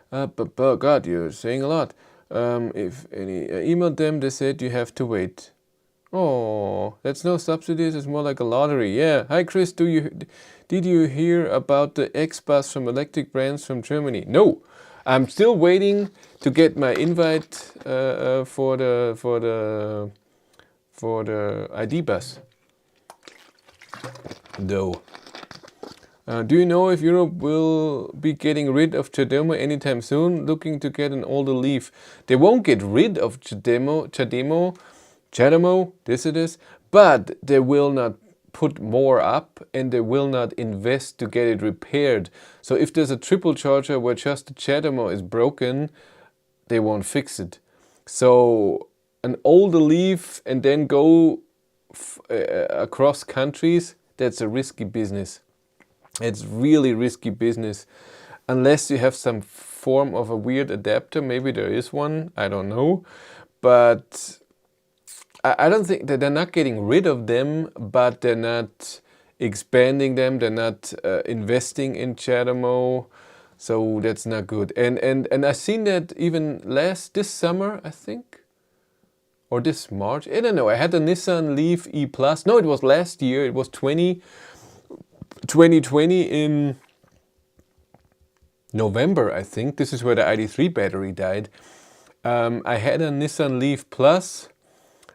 But God, you're saying a lot. If any emailed them, they said you have to wait. Oh, that's no subsidies, it's more like a lottery. Yeah. Hi Chris, did you hear about the X-Bus from electric brands from Germany? No. I'm still waiting to get my invite for the ID bus. Though. Do you know if Europe will be getting rid of CHAdeMO anytime soon? Looking to get an older Leaf. They won't get rid of CHAdeMO, this it is, but they will not put more up and they will not invest to get it repaired. So if there's a triple charger where just the CHAdeMO is broken, they won't fix it. So an older Leaf and then go across countries, that's a risky business. It's really risky business. Unless you have some form of a weird adapter, maybe there is one, I don't know. But I don't think that they're not getting rid of them, but they're not expanding them, they're not investing in CHAdeMO. So that's not good. And I've seen that even this summer, I think. Or this March, I don't know. I had a Nissan Leaf E Plus. No, it was last year. It was 2020 in November, I think. This is where the ID3 battery died. I had a Nissan Leaf Plus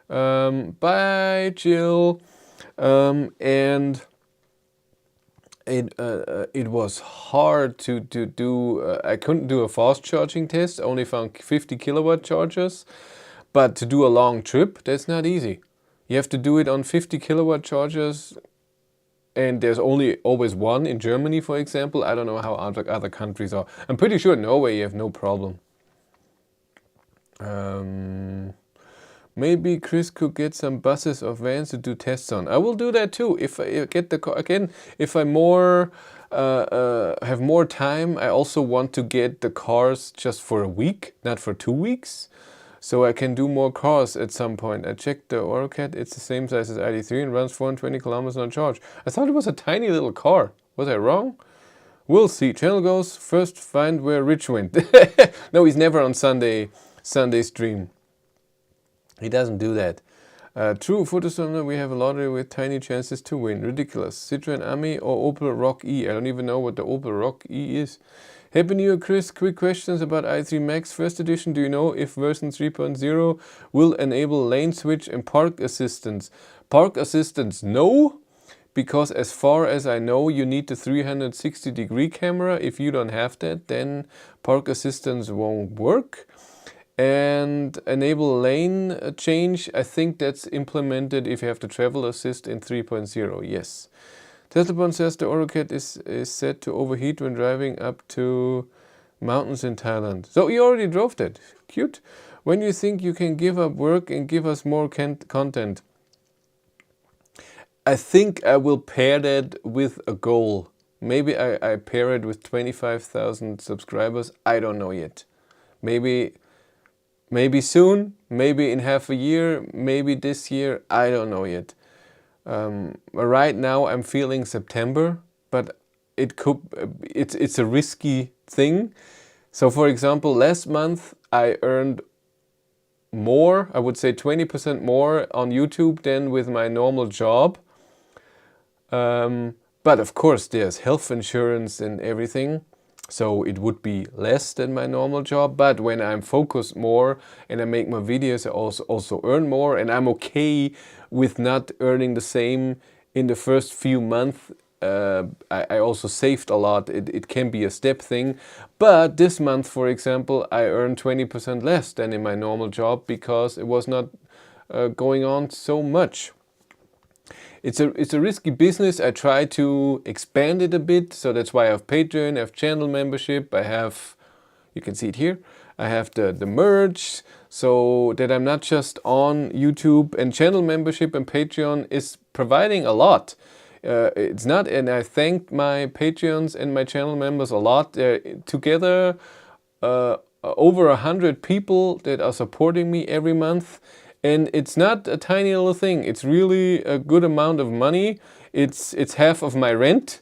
by Jill, and it was hard to do. I couldn't do a fast charging test. Only found 50 kilowatt chargers, but to do a long trip, that's not easy. You have to do it on 50 kilowatt chargers. And there's always one in Germany, for example. I don't know how other countries are. I'm pretty sure in Norway you have no problem. Maybe Chris could get some buses or vans to do tests on. I will do that too. If I get the car again, if I have more time, I also want to get the cars just for a week, not for 2 weeks. So I can do more cars at some point. I checked the AutoCAD, it's the same size as ID3 and runs 420 kilometers on charge. I thought it was a tiny little car. Was I wrong? We'll see. Channel goes, first find where Rich went. No, he's never on Sunday stream. He doesn't do that. True, Photosomner, we have a lottery with tiny chances to win. Ridiculous. Citroen Ami or Opel Rock E. I don't even know what the Opel Rock E is. Happy New Year, Chris. Quick questions about i3 Max first edition. Do you know if version 3.0 will enable lane switch and park assistance? Park assistance, no. Because as far as I know, you need the 360-degree camera. If you don't have that, then park assistance won't work. And enable lane change, I think that's implemented if you have the travel assist in 3.0, yes. Teslabon says the AutoCAD is set to overheat when driving up to mountains in Thailand. So you already drove that. Cute. When do you think you can give up work and give us more content? I think I will pair that with a goal. Maybe I pair it with 25,000 subscribers. I don't know yet. Maybe soon, maybe in half a year, maybe this year. I don't know yet. Right now I'm feeling September, but it's a risky thing. So for example, last month I earned more, I would say 20% more on YouTube than with my normal job. But of course there's health insurance and everything. So it would be less than my normal job, but when I'm focused more and I make my videos, I also earn more, and I'm okay with not earning the same in the first few months. I also saved a lot. It can be a step thing, but this month, for example, I earned 20% less than in my normal job because it was not going on so much. It's a risky business. I try to expand it a bit, so that's why I have Patreon, I have channel membership, I have, you can see it here, I have the merch, so that I'm not just on YouTube, and channel membership and Patreon is providing a lot. It's not, and I thank my Patreons and my channel members a lot. They're together over 100 people that are supporting me every month. And it's not a tiny little thing. It's really a good amount of money. It's half of my rent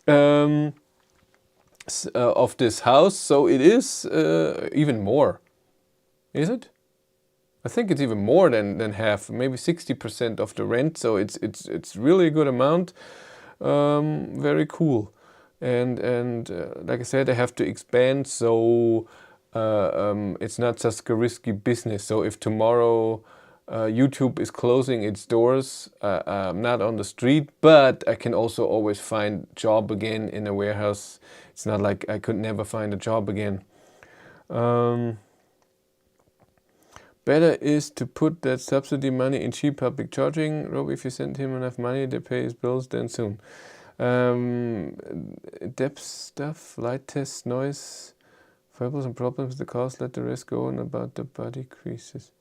of this house. So it is even more. Is it? I think it's even more than half, maybe 60% of the rent. So it's really a good amount. Very cool. And like I said, I have to expand, so it's not just a risky business. So if tomorrow YouTube is closing its doors, I'm not on the street, but I can also always find job again in a warehouse. It's not like I could never find a job again. Better is to put that subsidy money in cheap public charging. Rob, if you send him enough money to pay his bills, then soon. Depth stuff, light tests, noise, variables and problems, the cars, let the rest go on about the body creases.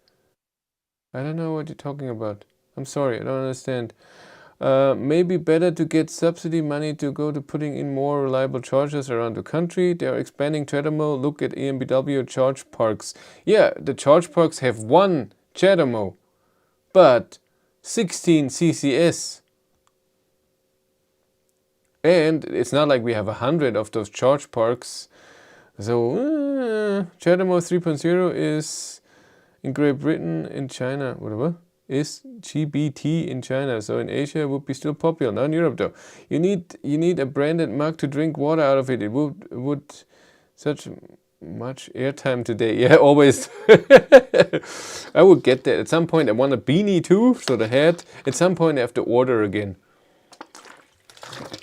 I don't know what you're talking about. I'm sorry, I don't understand. Maybe better to get subsidy money to go to putting in more reliable chargers around the country. They are expanding CHAdeMO. Look at EMBW charge parks. Yeah, the charge parks have one CHAdeMO, but 16 CCS. And it's not like we have 100 of those charge parks. So CHAdeMO 3.0 is in Great Britain, in China, whatever, is GBT in China. So in Asia it would be still popular. Not in Europe though. You need a branded mug to drink water out of it. It would such much airtime today. Yeah, always. I would get that. At some point I want a beanie too, so the hat. At some point I have to order again.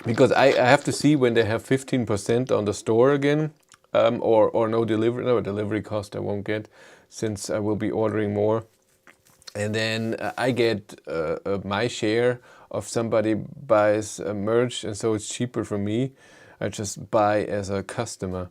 Because I have to see when they have 15% on the store again, or no delivery cost I won't get, since I will be ordering more. And then I get my share of somebody buys merch, and so it's cheaper for me. I just buy as a customer.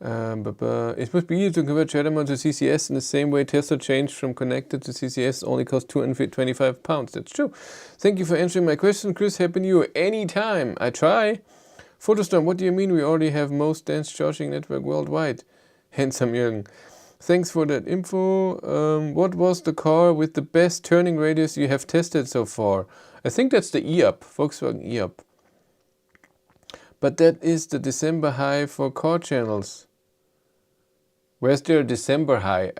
It must be easy to convert CHAdeMO to CCS in the same way Tesla changed from connected to CCS, only cost £225. That's true. Thank you for answering my question, Chris. Happy New Year anytime. I try. Photostorm, what do you mean we already have most dense charging network worldwide? Handsome Jürgen. Thanks for that info. What was the car with the best turning radius you have tested so far? I think that's the e-up, Volkswagen e-up. But that is the December high for car channels. Where's their December high?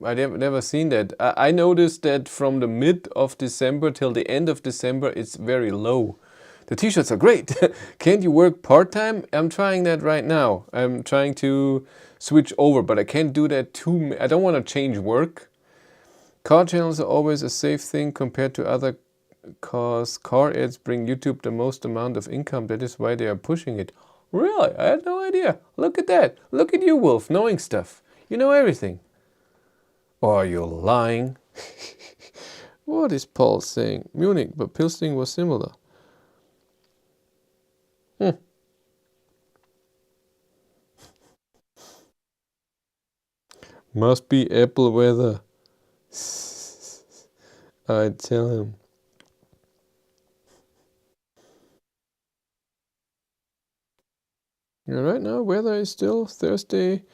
I've never seen that. I noticed that from the mid of December till the end of December, it's very low. The t-shirts are great. Can't you work part-time? I'm trying that right now. I'm trying to switch over, but I can't do that too. I don't want to change work. Car channels are always a safe thing compared to other cars. Car ads bring YouTube the most amount of income. That is why they are pushing it. Really? I had no idea. Look at that. Look at you, Wolf, knowing stuff. You know everything. Or are you lying? What is Paul saying? Munich, but Pilsting was similar. Must be Apple weather. I tell him. Yeah, right now weather is still Thursday.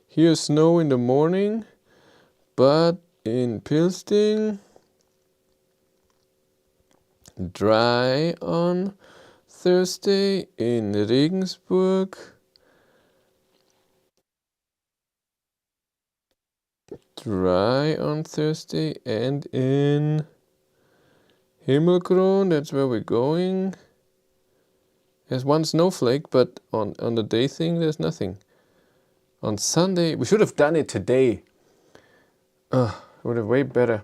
Here snow in the morning, but in Pilsting dry on Thursday. In Regensburg dry on Thursday, and in Himmelkron, that's where we're going. There's one snowflake, but on the day thing there's nothing. On Sunday, we should have done it today. It would have way better.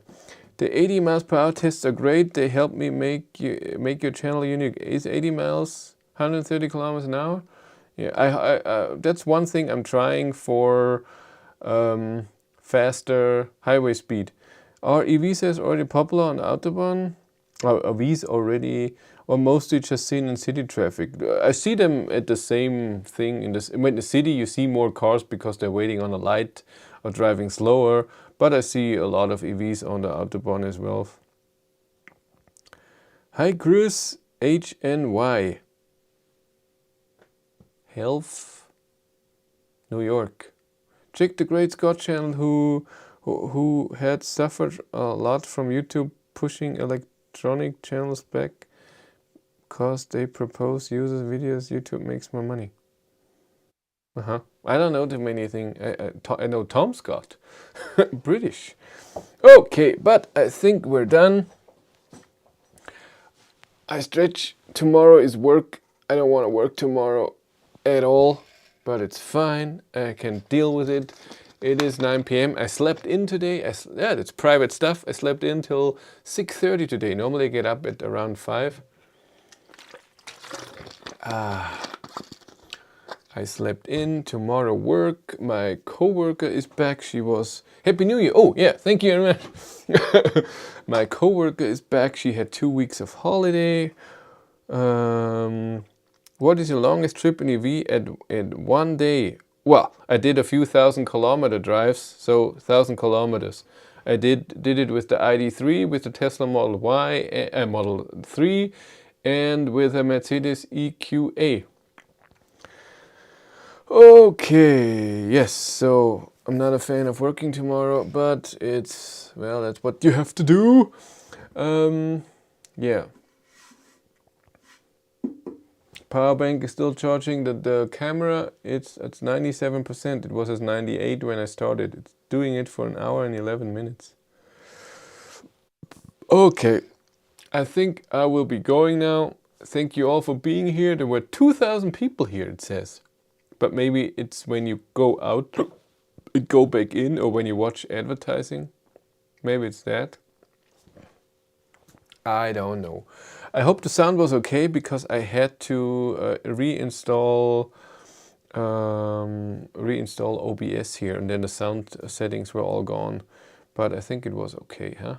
The 80 miles per hour tests are great. They help me make your channel unique. Is 80 miles 130 kilometers an hour? Yeah, I that's one thing I'm trying for faster highway speed. Are EVs already popular on Autobahn? Are EVs already, or mostly just seen in city traffic? I see them at the same thing in this. In the city, you see more cars because they're waiting on a light or driving slower. But I see a lot of EVs on the Autobahn as well. Hi Chris, HNY. Health, New York. Check the Great Scott channel who had suffered a lot from YouTube pushing electronic channels back because they propose users videos. YouTube makes more money. I don't know too many things. I know Tom Scott, British. Okay, but I think we're done. I stretch. Tomorrow is work. I don't want to work tomorrow at all, but it's fine. I can deal with it. It is 9 p.m. I slept in today. Yeah, that's private stuff. I slept in till 6:30 today. Normally I get up at around 5. I slept in. Tomorrow work. My coworker is back. She was Happy New Year. Oh yeah, thank you very much. My coworker is back. She had 2 weeks of holiday. What is your longest trip in EV at one day? Well, I did a few 1,000-kilometer drives, so 1,000 kilometers. I did it with the ID3, with the Tesla Model Y, Model 3, and with a Mercedes EQA. Okay, yes, so I'm not a fan of working tomorrow, but it's, well, that's what you have to do. Yeah. Power bank is still charging. The camera, it's 97%. It was at 98 when I started. It's doing it for 1 hour and 11 minutes. Okay, I think I will be going now. Thank you all for being here. There were 2,000 people here, it says. But maybe it's when you go out, go back in, or when you watch advertising. Maybe it's that. I don't know. I hope the sound was okay because I had to reinstall OBS here, and then the sound settings were all gone. But I think it was okay, huh?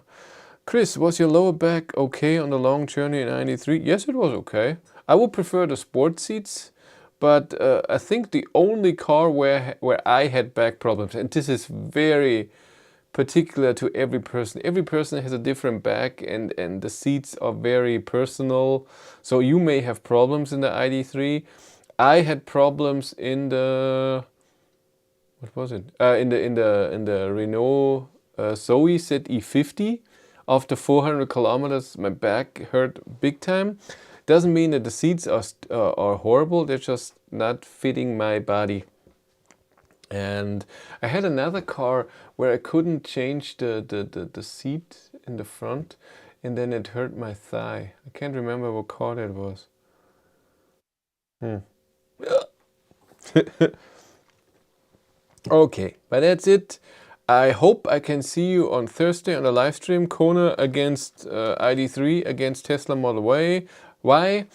Chris, was your lower back okay on the long journey in 93? Yes, it was okay. I would prefer the sport seats, but I think the only car where I had back problems, and this is very particular to every person. Every person has a different back, and the seats are very personal. So you may have problems in the ID3. I had problems in the, what was it? In the Renault Zoe ZE50. After 400 kilometers, my back hurt big time. Doesn't mean that the seats are horrible. They're just not fitting my body. And I had another car where I couldn't change the seat in the front, and then it hurt my thigh. I can't remember what car that was. Okay, but that's it. I hope I can see you on Thursday on the live stream. Kona against ID3 against Tesla Model Y.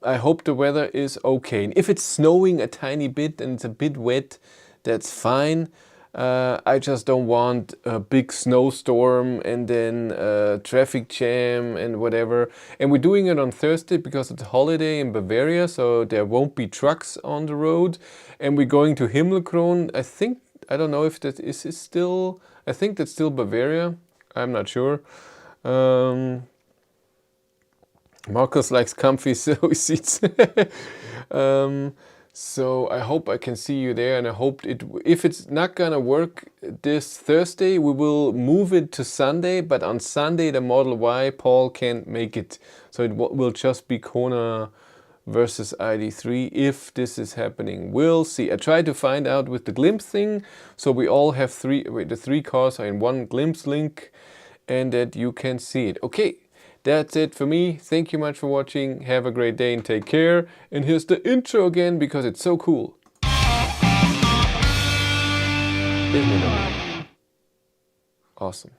I hope the weather is okay. And if it's snowing a tiny bit and it's a bit wet, that's fine. I just don't want a big snowstorm and then a traffic jam and whatever. And we're doing it on Thursday because it's a holiday in Bavaria, so there won't be trucks on the road. And we're going to Himmelkron. I don't know if that is still, I think that's still Bavaria. I'm not sure. Marcus likes comfy seats. So I hope I can see you there, and I hope if it's not gonna work this Thursday, we will move it to Sunday, but on Sunday the Model Y, Paul can't make it. So it will just be Kona versus ID3 if this is happening. We'll see. I tried to find out with the glimpse thing, so we all have the three cars are in one glimpse link, and that you can see it. Okay. That's it for me. Thank you much for watching. Have a great day and take care. And here's the intro again because it's so cool. Isn't it amazing? Awesome.